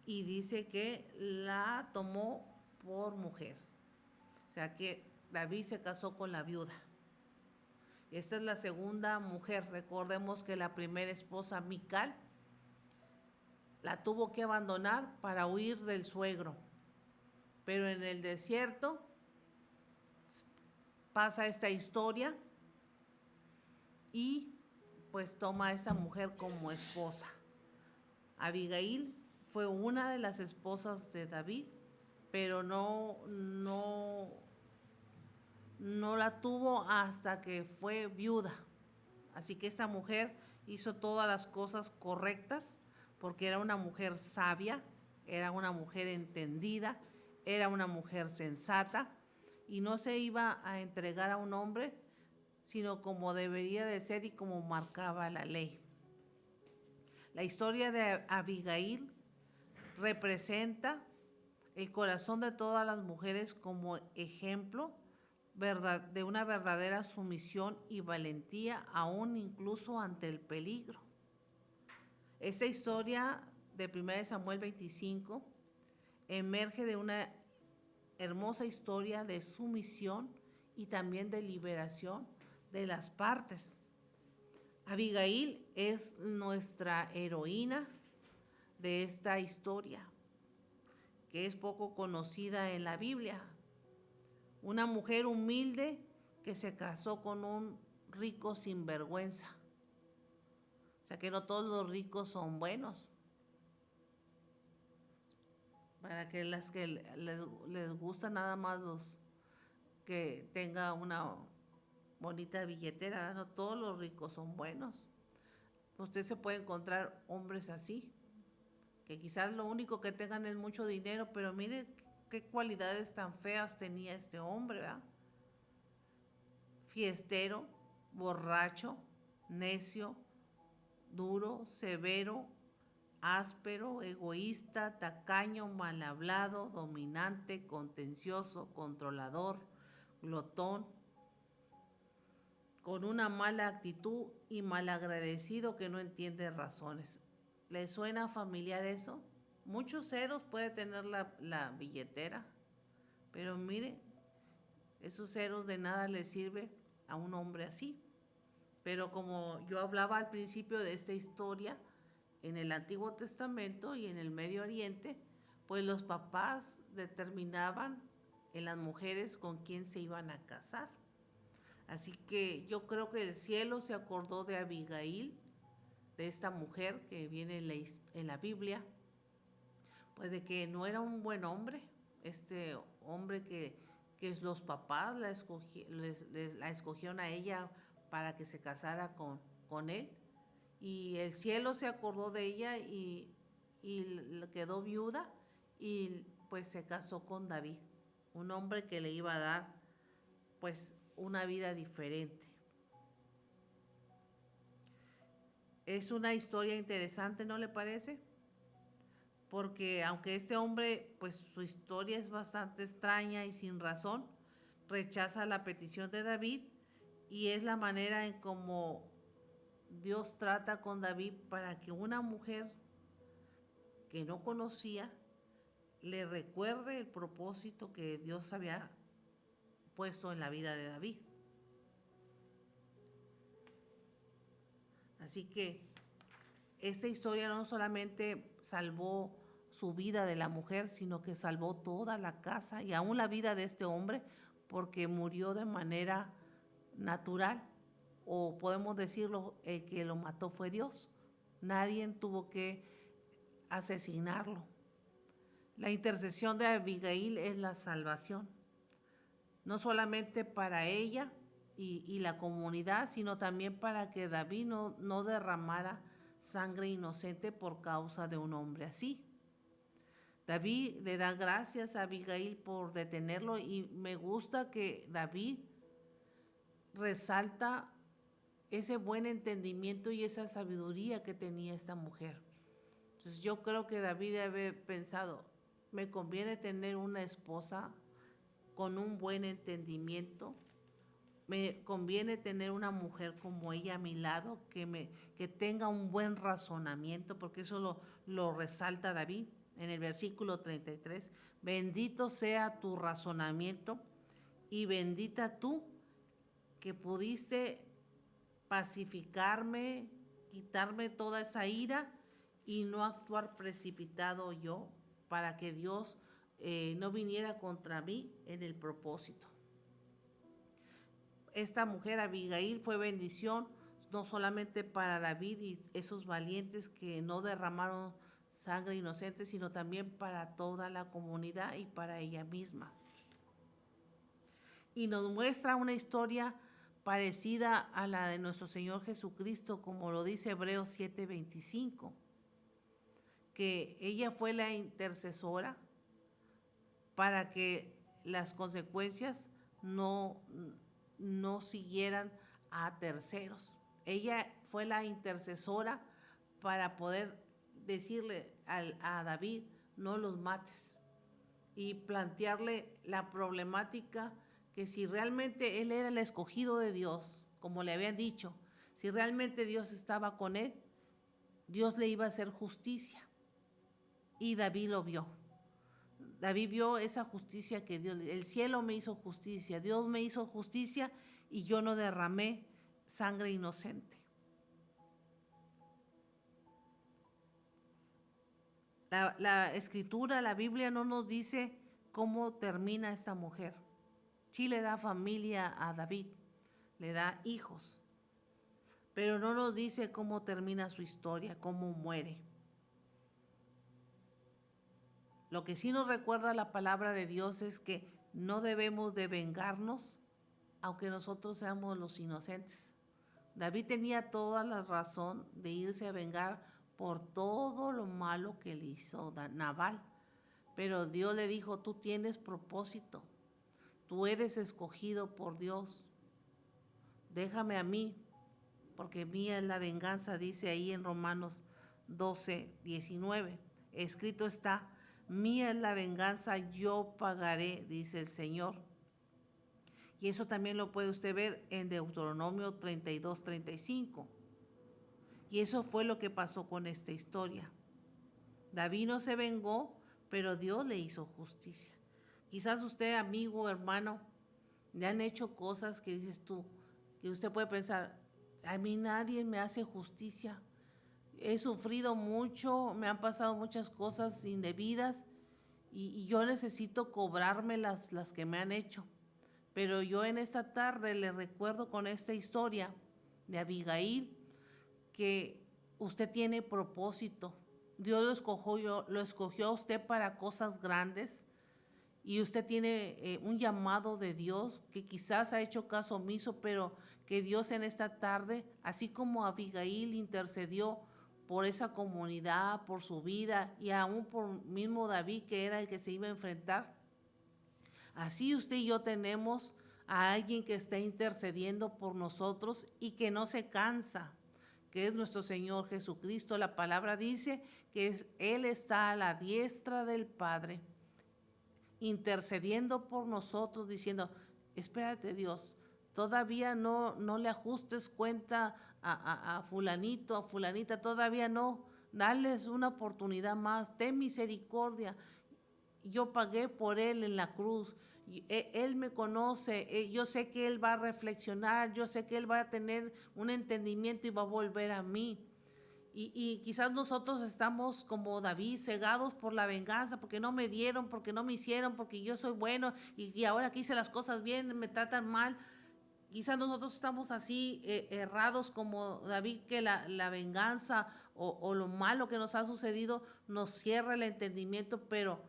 y dice que la tomó por mujer. O sea que David se casó con la viuda. Esta es la segunda mujer. Recordemos que la primera esposa, Mical, la tuvo que abandonar para huir del suegro. Pero en el desierto pasa esta historia y pues toma a esta mujer como esposa. Abigail fue una de las esposas de David, pero no la tuvo hasta que fue viuda. Así que esta mujer hizo todas las cosas correctas porque era una mujer sabia, era una mujer entendida, era una mujer sensata y no se iba a entregar a un hombre, sino como debería de ser y como marcaba la ley. La historia de Abigail representa el corazón de todas las mujeres como ejemplo de una verdadera sumisión y valentía, aún incluso ante el peligro. Esta historia de 1 Samuel 25 emerge de una hermosa historia de sumisión y también de liberación de las partes. Abigail es nuestra heroína de esta historia, que es poco conocida en la Biblia. Una mujer humilde que se casó con un rico sinvergüenza. O sea que no todos los ricos son buenos. Para que las que les gusta nada más los que tenga una bonita billetera, no todos los ricos son buenos. Usted se puede encontrar hombres así, que quizás lo único que tengan es mucho dinero, pero mire qué cualidades tan feas tenía este hombre, ¿verdad? Fiestero, borracho, necio, duro, severo, áspero, egoísta, tacaño, mal hablado, dominante, contencioso, controlador, glotón, con una mala actitud y malagradecido que no entiende razones. ¿Le suena familiar eso? Muchos ceros puede tener la billetera, pero mire, esos ceros de nada le sirve a un hombre así. Pero como yo hablaba al principio de esta historia, en el Antiguo Testamento y en el Medio Oriente, pues los papás determinaban en las mujeres con quién se iban a casar. Así que yo creo que el cielo se acordó de Abigail, de esta mujer que viene en la Biblia, pues de que no era un buen hombre, este hombre que los papás la escogieron a ella para que se casara con él. Y el cielo se acordó de ella y quedó viuda y pues se casó con David, un hombre que le iba a dar pues una vida diferente. Es una historia interesante, ¿no le parece? Porque aunque este hombre, pues su historia es bastante extraña y sin razón, rechaza la petición de David y es la manera en cómo Dios trata con David para que una mujer que no conocía le recuerde el propósito que Dios había puesto en la vida de David. Así que esta historia no solamente salvó su vida de la mujer, sino que salvó toda la casa y aún la vida de este hombre, porque murió de manera natural, o podemos decirlo, el que lo mató fue Dios. Nadie tuvo que asesinarlo. La intercesión de Abigail es la salvación, no solamente para ella y la comunidad, sino también para que David no derramara sangre inocente por causa de un hombre así. David le da gracias a Abigail por detenerlo y me gusta que David resalta ese buen entendimiento y esa sabiduría que tenía esta mujer. Entonces yo creo que David debe haber pensado, me conviene tener una esposa con un buen entendimiento, me conviene tener una mujer como ella a mi lado, que tenga un buen razonamiento, porque eso lo resalta David en el versículo 33. Bendito sea tu razonamiento y bendita tú que pudiste pacificarme, quitarme toda esa ira y no actuar precipitado yo para que Dios no viniera contra mí en el propósito. Esta mujer Abigail fue bendición no solamente para David y esos valientes que no derramaron sangre inocente, sino también para toda la comunidad y para ella misma. Y nos muestra una historia parecida a la de nuestro Señor Jesucristo, como lo dice Hebreos 7:25, que ella fue la intercesora para que las consecuencias no, no siguieran a terceros. Ella fue la intercesora para poder decirle a David, no los mates, y plantearle la problemática que si realmente él era el escogido de Dios, como le habían dicho, si realmente Dios estaba con él, Dios le iba a hacer justicia. Y David lo vio. David vio esa justicia que Dios, el cielo me hizo justicia, Dios me hizo justicia y yo no derramé sangre inocente. La escritura, la Biblia no nos dice cómo termina esta mujer. Sí le da familia a David, le da hijos, pero no nos dice cómo termina su historia, cómo muere. Lo que sí nos recuerda la palabra de Dios es que no debemos de vengarnos, aunque nosotros seamos los inocentes. David tenía toda la razón de irse a vengar por todo lo malo que le hizo Nabal, pero Dios le dijo, tú tienes propósito, tú eres escogido por Dios, déjame a mí, porque mía es la venganza, dice ahí en Romanos 12:19. Escrito está, mía es la venganza, yo pagaré, dice el Señor. Y eso también lo puede usted ver en Deuteronomio 32:35. Y eso fue lo que pasó con esta historia. David no se vengó, pero Dios le hizo justicia. Quizás usted, amigo, hermano, le han hecho cosas que dices tú, que usted puede pensar, a mí nadie me hace justicia. He sufrido mucho, me han pasado muchas cosas indebidas y yo necesito cobrarme las que me han hecho. Pero yo en esta tarde le recuerdo con esta historia de Abigail que usted tiene propósito. Dios lo escogió a usted para cosas grandes y usted tiene un llamado de Dios que quizás ha hecho caso omiso, pero que Dios en esta tarde, así como Abigail intercedió por esa comunidad, por su vida y aún por mismo David, que era el que se iba a enfrentar, así usted y yo tenemos a alguien que está intercediendo por nosotros y que no se cansa, que es nuestro Señor Jesucristo. La palabra dice que Él está a la diestra del Padre, intercediendo por nosotros, diciendo, espérate Dios, todavía no le ajustes cuenta a fulanito, a fulanita, todavía no, dales una oportunidad más, ten misericordia. Yo pagué por él en la cruz. Él me conoce, yo sé que él va a reflexionar, yo sé que él va a tener un entendimiento y va a volver a mí. Y quizás nosotros estamos como David, cegados por la venganza, porque no me dieron, porque no me hicieron, porque yo soy bueno y ahora que hice las cosas bien, me tratan mal. Quizás nosotros estamos así errados como David, que la venganza o lo malo que nos ha sucedido nos cierra el entendimiento, pero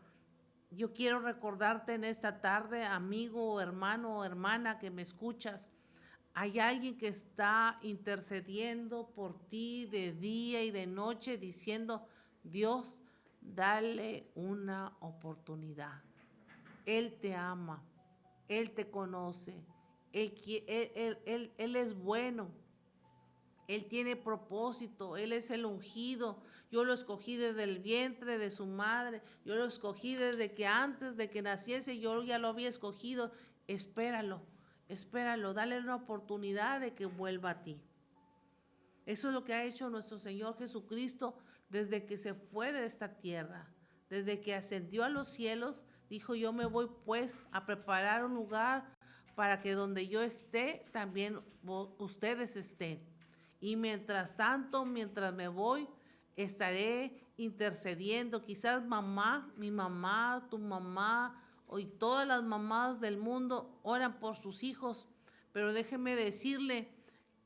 yo quiero recordarte en esta tarde, amigo, hermano, hermana que me escuchas, hay alguien que está intercediendo por ti de día y de noche diciendo, Dios, dale una oportunidad. Él te ama, Él te conoce, Él es bueno. Él tiene propósito, Él es el ungido. Yo lo escogí desde el vientre de su madre, yo lo escogí desde que antes de que naciese, yo ya lo había escogido. Espéralo, espéralo, dale una oportunidad de que vuelva a ti. Eso es lo que ha hecho nuestro Señor Jesucristo desde que se fue de esta tierra, desde que ascendió a los cielos. Dijo, yo me voy pues a preparar un lugar para que donde yo esté, también ustedes estén. Y mientras tanto, mientras me voy, estaré intercediendo. Quizás mamá, mi mamá, tu mamá, y todas las mamás del mundo oran por sus hijos. Pero déjeme decirle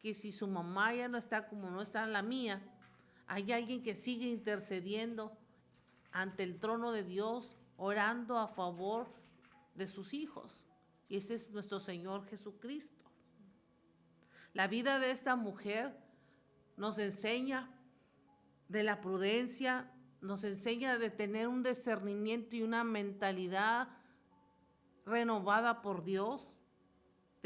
que si su mamá ya no está como no está la mía, hay alguien que sigue intercediendo ante el trono de Dios, orando a favor de sus hijos. Y ese es nuestro Señor Jesucristo. La vida de esta mujer nos enseña de la prudencia, nos enseña de tener un discernimiento y una mentalidad renovada por Dios.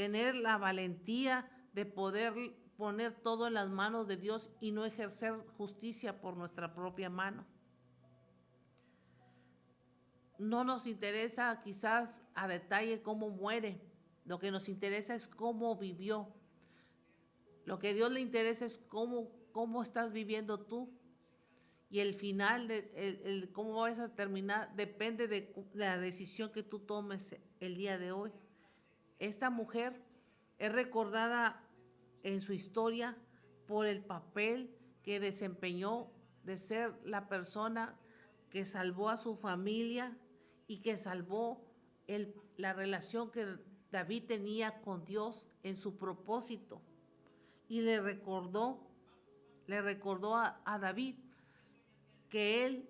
tener la valentía de poder poner todo en las manos de Dios y no ejercer justicia por nuestra propia mano. No nos interesa quizás a detalle cómo muere, lo que nos interesa es cómo vivió. Lo que a Dios le interesa es cómo estás viviendo tú. Y el final, cómo vas a terminar, depende de la decisión que tú tomes el día de hoy. Esta mujer es recordada en su historia por el papel que desempeñó de ser la persona que salvó a su familia y que salvó la relación que David tenía con Dios en su propósito. Y le recordó a David que él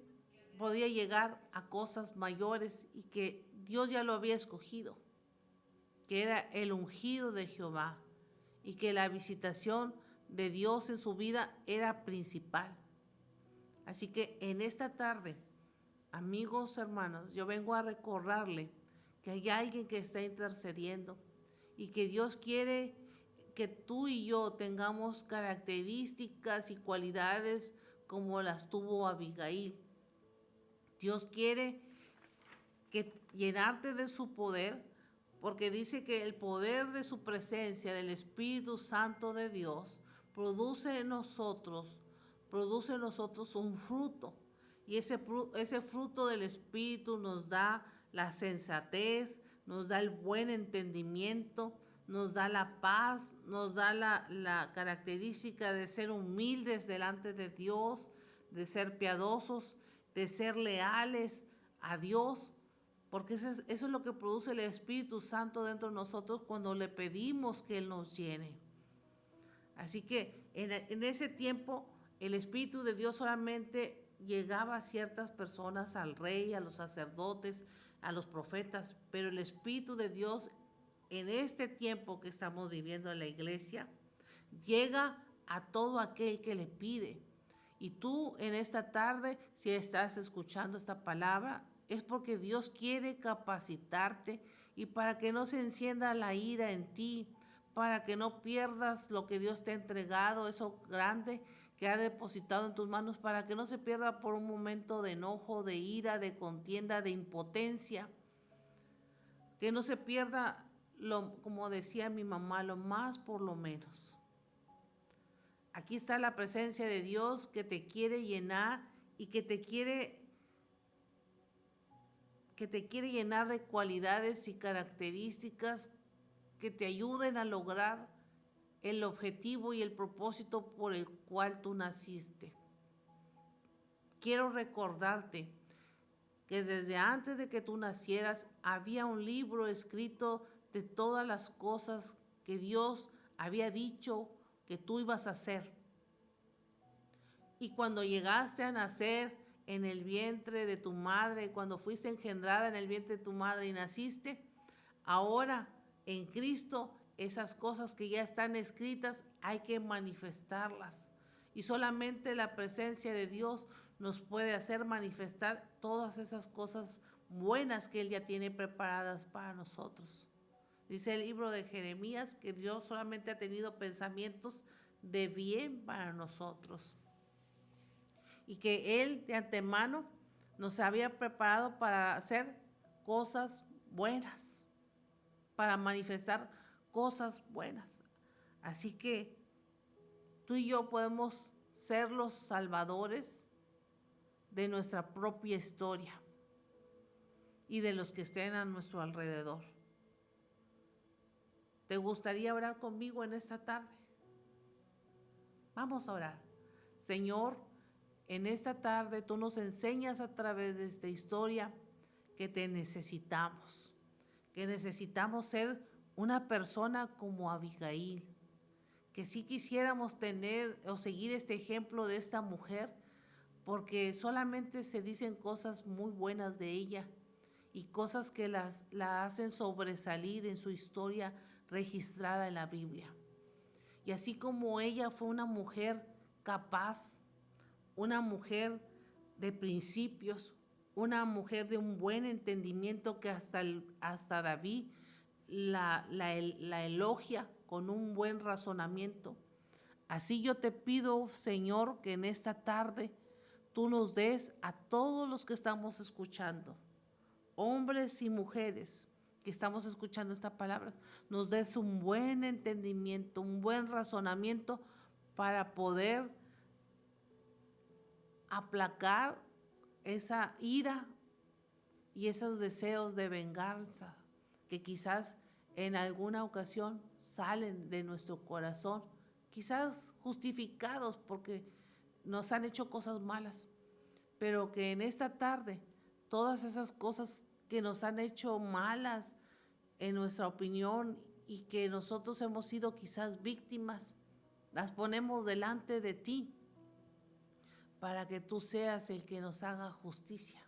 podía llegar a cosas mayores y que Dios ya lo había escogido, que era el ungido de Jehová y que la visitación de Dios en su vida era principal. Así que en esta tarde, amigos, hermanos, yo vengo a recordarle que hay alguien que está intercediendo y que Dios quiere que tú y yo tengamos características y cualidades como las tuvo Abigail. Dios quiere llenarte de su poder, porque dice que el poder de su presencia, del Espíritu Santo de Dios, produce en nosotros un fruto. Y ese fruto del Espíritu nos da la sensatez, nos da el buen entendimiento, nos da la paz, nos da la característica de ser humildes delante de Dios, de ser piadosos, de ser leales a Dios, porque eso es lo que produce el Espíritu Santo dentro de nosotros cuando le pedimos que Él nos llene. Así que en ese tiempo el Espíritu de Dios solamente llegaba a ciertas personas, al rey, a los sacerdotes, a los profetas, pero el Espíritu de Dios en este tiempo que estamos viviendo en la iglesia llega a todo aquel que le pide. Y tú en esta tarde, si estás escuchando esta palabra, es porque Dios quiere capacitarte y para que no se encienda la ira en ti, para que no pierdas lo que Dios te ha entregado, eso grande que ha depositado en tus manos, para que no se pierda por un momento de enojo, de ira, de contienda, de impotencia, que no se pierda, como decía mi mamá, lo más por lo menos. Aquí está la presencia de Dios que te quiere llenar y que te quiere llenar de cualidades y características que te ayuden a lograr el objetivo y el propósito por el cual tú naciste. Quiero recordarte que desde antes de que tú nacieras había un libro escrito de todas las cosas que Dios había dicho que tú ibas a hacer. Y cuando llegaste a nacer en el vientre de tu madre, cuando fuiste engendrada en el vientre de tu madre y naciste, ahora en Cristo esas cosas que ya están escritas hay que manifestarlas. Y solamente la presencia de Dios nos puede hacer manifestar todas esas cosas buenas que Él ya tiene preparadas para nosotros. Dice el libro de Jeremías que Dios solamente ha tenido pensamientos de bien para nosotros. Y que Él de antemano nos había preparado para hacer cosas buenas, para manifestar cosas buenas. Así que tú y yo podemos ser los salvadores de nuestra propia historia y de los que estén a nuestro alrededor. ¿Te gustaría orar conmigo en esta tarde? Vamos a orar. Señor, en esta tarde tú nos enseñas a través de esta historia que te necesitamos, que necesitamos ser una persona como Abigail, que sí quisiéramos tener o seguir este ejemplo de esta mujer, porque solamente se dicen cosas muy buenas de ella y cosas que la hacen sobresalir en su historia registrada en la Biblia. Y así como ella fue una mujer capaz, una mujer de principios, una mujer de un buen entendimiento que hasta David la elogia con un buen razonamiento. Así yo te pido, Señor, que en esta tarde tú nos des a todos los que estamos escuchando, hombres y mujeres que estamos escuchando esta palabra, nos des un buen entendimiento, un buen razonamiento para poder aplacar esa ira y esos deseos de venganza que quizás en alguna ocasión salen de nuestro corazón, quizás justificados porque nos han hecho cosas malas, pero que en esta tarde todas esas cosas que nos han hecho malas en nuestra opinión y que nosotros hemos sido quizás víctimas, las ponemos delante de ti para que tú seas el que nos haga justicia.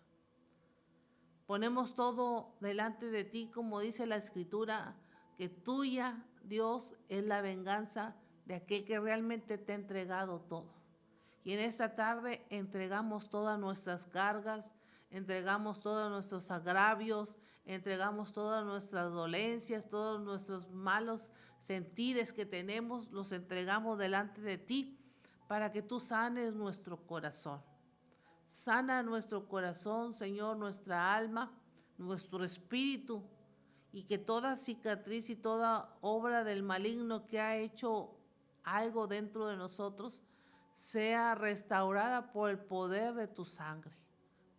Ponemos todo delante de ti, como dice la Escritura, que tuya, Dios, es la venganza de aquel que realmente te ha entregado todo. Y en esta tarde entregamos todas nuestras cargas, entregamos todos nuestros agravios, entregamos todas nuestras dolencias, todos nuestros malos sentires que tenemos, los entregamos delante de ti para que tú sanes nuestro corazón. Sana nuestro corazón, Señor, nuestra alma, nuestro espíritu, y que toda cicatriz y toda obra del maligno que ha hecho algo dentro de nosotros sea restaurada por el poder de tu sangre.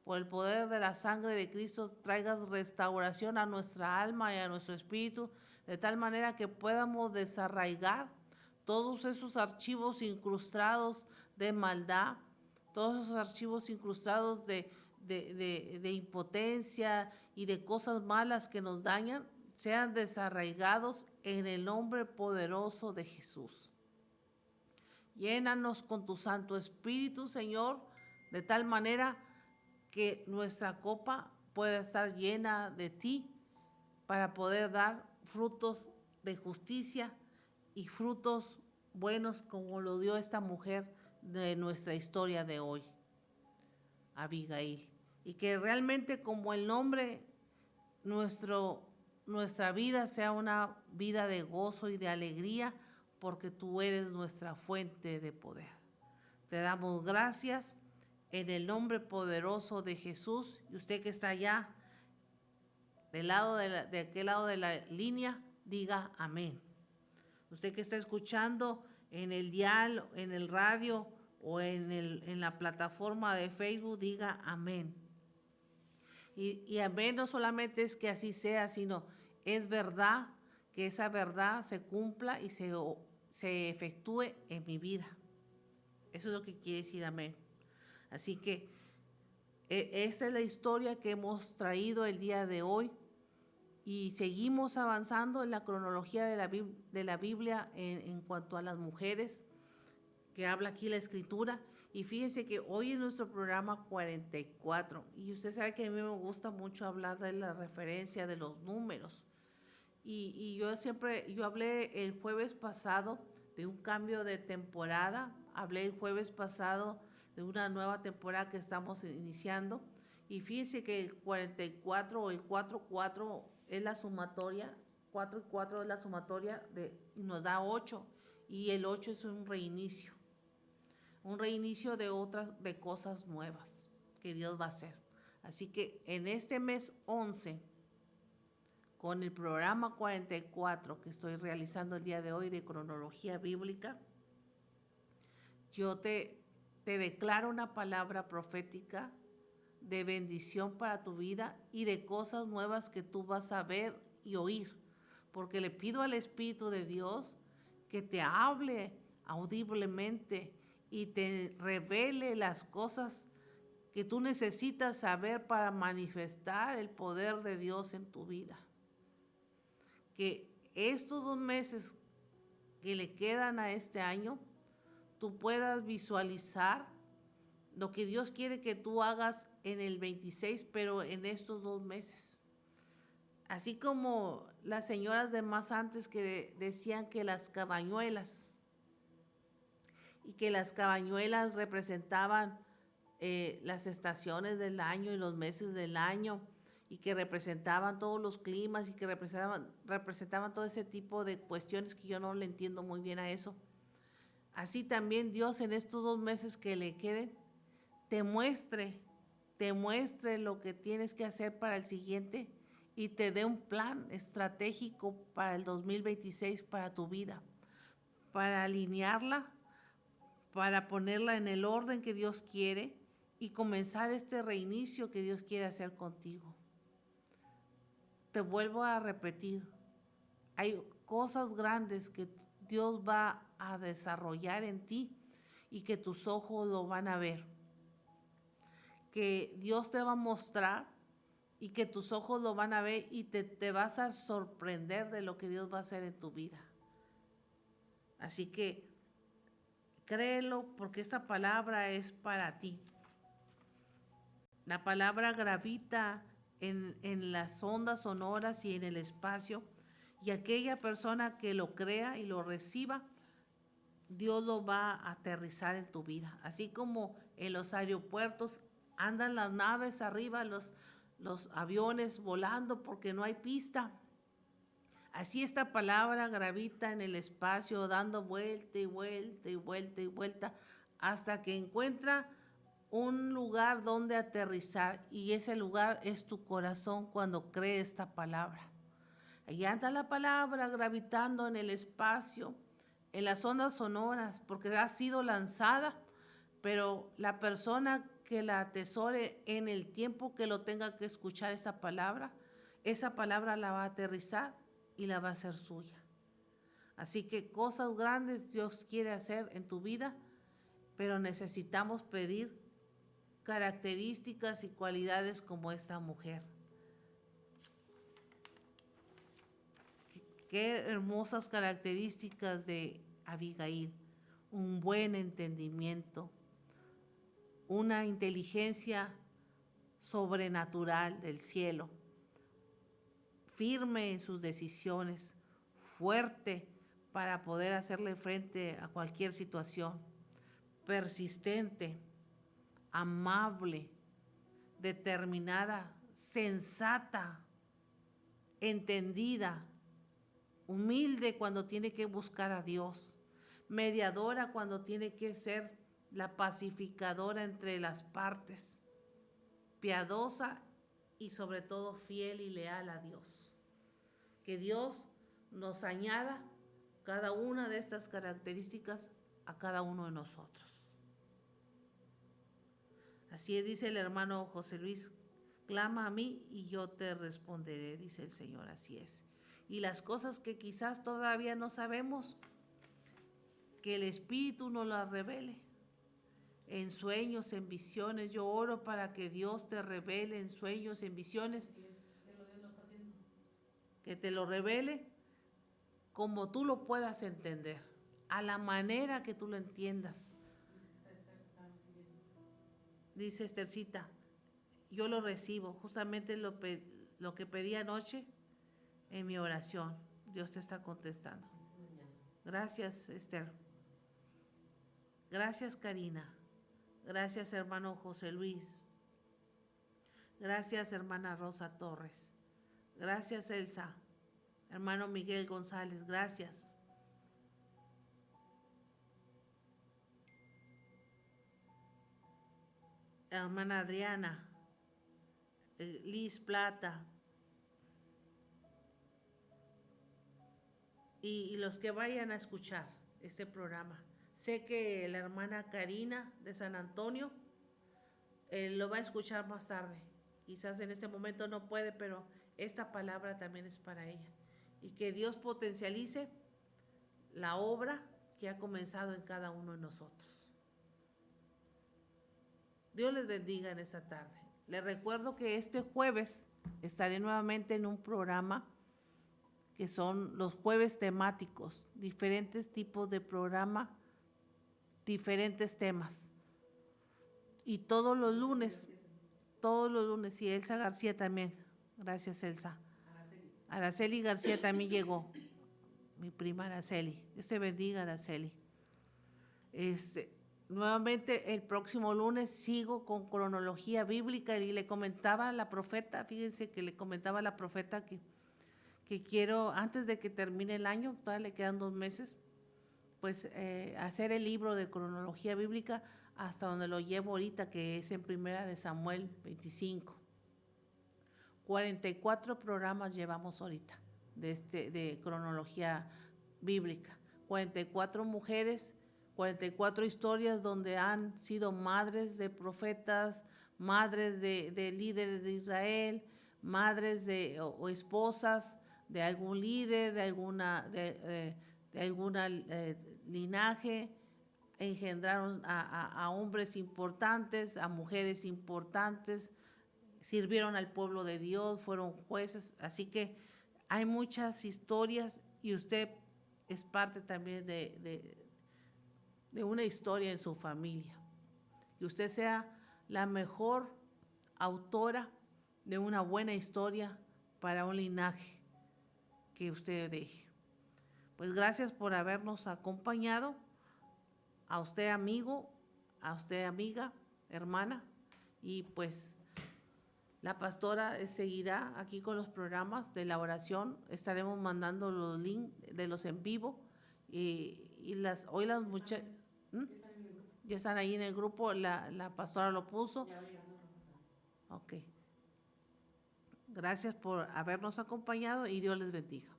Por el poder de la sangre de Cristo traigas restauración a nuestra alma y a nuestro espíritu, de tal manera que podamos desarraigar todos esos archivos incrustados de maldad, todos esos archivos incrustados de impotencia y de cosas malas que nos dañan, sean desarraigados en el nombre poderoso de Jesús. Llénanos con tu Santo Espíritu, Señor, de tal manera que nuestra copa pueda estar llena de ti para poder dar frutos de justicia y frutos buenos como lo dio esta mujer de nuestra historia de hoy, Abigail. Y que realmente como el nombre, nuestra vida sea una vida de gozo y de alegría, porque tú eres nuestra fuente de poder. Te damos gracias en el nombre poderoso de Jesús. Y usted que está allá, de aquel lado de la línea, diga amén. Usted que está escuchando en el dial, en el radio o en la plataforma de Facebook, diga amén. Y amén no solamente es que así sea, sino es verdad, que esa verdad se cumpla y se efectúe en mi vida. Eso es lo que quiere decir amén. Así que esa es la historia que hemos traído el día de hoy y seguimos avanzando en la cronología de la Biblia en cuanto a las mujeres que habla aquí la Escritura. Y fíjense que hoy en nuestro programa 44, y usted sabe que a mí me gusta mucho hablar de la referencia de los números. Y yo hablé el jueves pasado de un cambio de temporada, hablé el jueves pasado de una nueva temporada que estamos iniciando. Y fíjense que el 44 o el 4-4 es la sumatoria, 4 y 4 es la sumatoria, nos da 8, y el 8 es un reinicio de cosas nuevas que Dios va a hacer. Así que en este mes 11, con el programa 44 que estoy realizando el día de hoy de cronología bíblica, yo te declaro una palabra profética de bendición para tu vida y de cosas nuevas que tú vas a ver y oír, porque le pido al Espíritu de Dios que te hable audiblemente y te revele las cosas que tú necesitas saber para manifestar el poder de Dios en tu vida. Que estos 2 meses que le quedan a este año, tú puedas visualizar lo que Dios quiere que tú hagas en el 26, pero en estos 2 meses. Así como las señoras de más antes que decían que las cabañuelas, y que las cabañuelas representaban las estaciones del año y los meses del año, y que representaban todos los climas y que representaban todo ese tipo de cuestiones que yo no le entiendo muy bien a eso. Así también Dios en estos 2 meses que le queden, te muestre lo que tienes que hacer para el siguiente y te dé un plan estratégico para el 2026, para tu vida, para alinearla, para ponerla en el orden que Dios quiere y comenzar este reinicio que Dios quiere hacer contigo. Te vuelvo a repetir, hay cosas grandes que Dios va a desarrollar en ti y que tus ojos lo van a ver, que Dios te va a mostrar y que tus ojos lo van a ver y te vas a sorprender de lo que Dios va a hacer en tu vida. Así que créelo, porque esta palabra es para ti. La palabra gravita en las ondas sonoras y en el espacio, y aquella persona que lo crea y lo reciba, Dios lo va a aterrizar en tu vida. Así como en los aeropuertos andan las naves arriba, los aviones volando porque no hay pista. Así esta palabra gravita en el espacio, dando vuelta y vuelta y vuelta y vuelta, hasta que encuentra un lugar donde aterrizar, y ese lugar es tu corazón cuando cree esta palabra. Ahí anda la palabra gravitando en el espacio, en las ondas sonoras, porque ha sido lanzada, pero la persona que la atesore en el tiempo que lo tenga que escuchar esa palabra la va a aterrizar y la va a hacer suya. Así que cosas grandes Dios quiere hacer en tu vida, pero necesitamos pedir características y cualidades como esta mujer. Qué hermosas características de Abigail: un buen entendimiento, una inteligencia sobrenatural del cielo, firme en sus decisiones, fuerte para poder hacerle frente a cualquier situación, persistente, amable, determinada, sensata, entendida, humilde cuando tiene que buscar a Dios, mediadora cuando tiene que ser la pacificadora entre las partes, piadosa y sobre todo fiel y leal a Dios. Que Dios nos añada cada una de estas características a cada uno de nosotros. Así dice el hermano José Luis: clama a mí y yo te responderé, dice el Señor. Así es. Y las cosas que quizás todavía no sabemos, que el Espíritu nos las revele. En sueños, en visiones, yo oro para que Dios te revele en sueños, en visiones, que te lo revele como tú lo puedas entender, a la manera que tú lo entiendas. Dice Esthercita: yo lo recibo, justamente lo que pedí anoche en mi oración. Dios te está contestando. Gracias, Esther. Gracias, Karina. Gracias, hermano José Luis. Gracias, hermana Rosa Torres. Gracias, Elsa. Hermano Miguel González, gracias. Hermana Adriana, Liz Plata, y los que vayan a escuchar este programa. Sé que la hermana Karina de San Antonio lo va a escuchar más tarde. Quizás en este momento no puede, pero esta palabra también es para ella. Y que Dios potencialice la obra que ha comenzado en cada uno de nosotros. Dios les bendiga en esta tarde. Les recuerdo que este jueves estaré nuevamente en un programa que son los jueves temáticos, diferentes tipos de programa, diferentes temas. Y todos los lunes, y Elsa García también. Gracias, Elsa. Araceli García también llegó, mi prima Araceli. Dios te bendiga, Araceli. nuevamente el próximo lunes sigo con cronología bíblica y le comentaba a la profeta, fíjense que le comentaba a la profeta que quiero, antes de que termine el año, todavía le quedan 2 meses, pues hacer el libro de cronología bíblica hasta donde lo llevo ahorita, que es en Primera de Samuel 25. 44 programas llevamos ahorita de cronología bíblica. 44 mujeres, 44 historias donde han sido madres de profetas, madres de líderes de Israel, madres o esposas de algún líder, de alguna linaje, engendraron a hombres importantes, a mujeres importantes, sirvieron al pueblo de Dios, fueron jueces, así que hay muchas historias y usted es parte también de una historia en su familia. Que usted sea la mejor autora de una buena historia para un linaje que usted deje. Pues gracias por habernos acompañado, a usted amigo, a usted amiga, hermana, y pues la pastora seguirá aquí con los programas de la oración. Estaremos mandando los links de los en vivo y hoy las muchachas ya están ahí en el grupo. La pastora lo puso. Ok. Gracias por habernos acompañado y Dios les bendiga.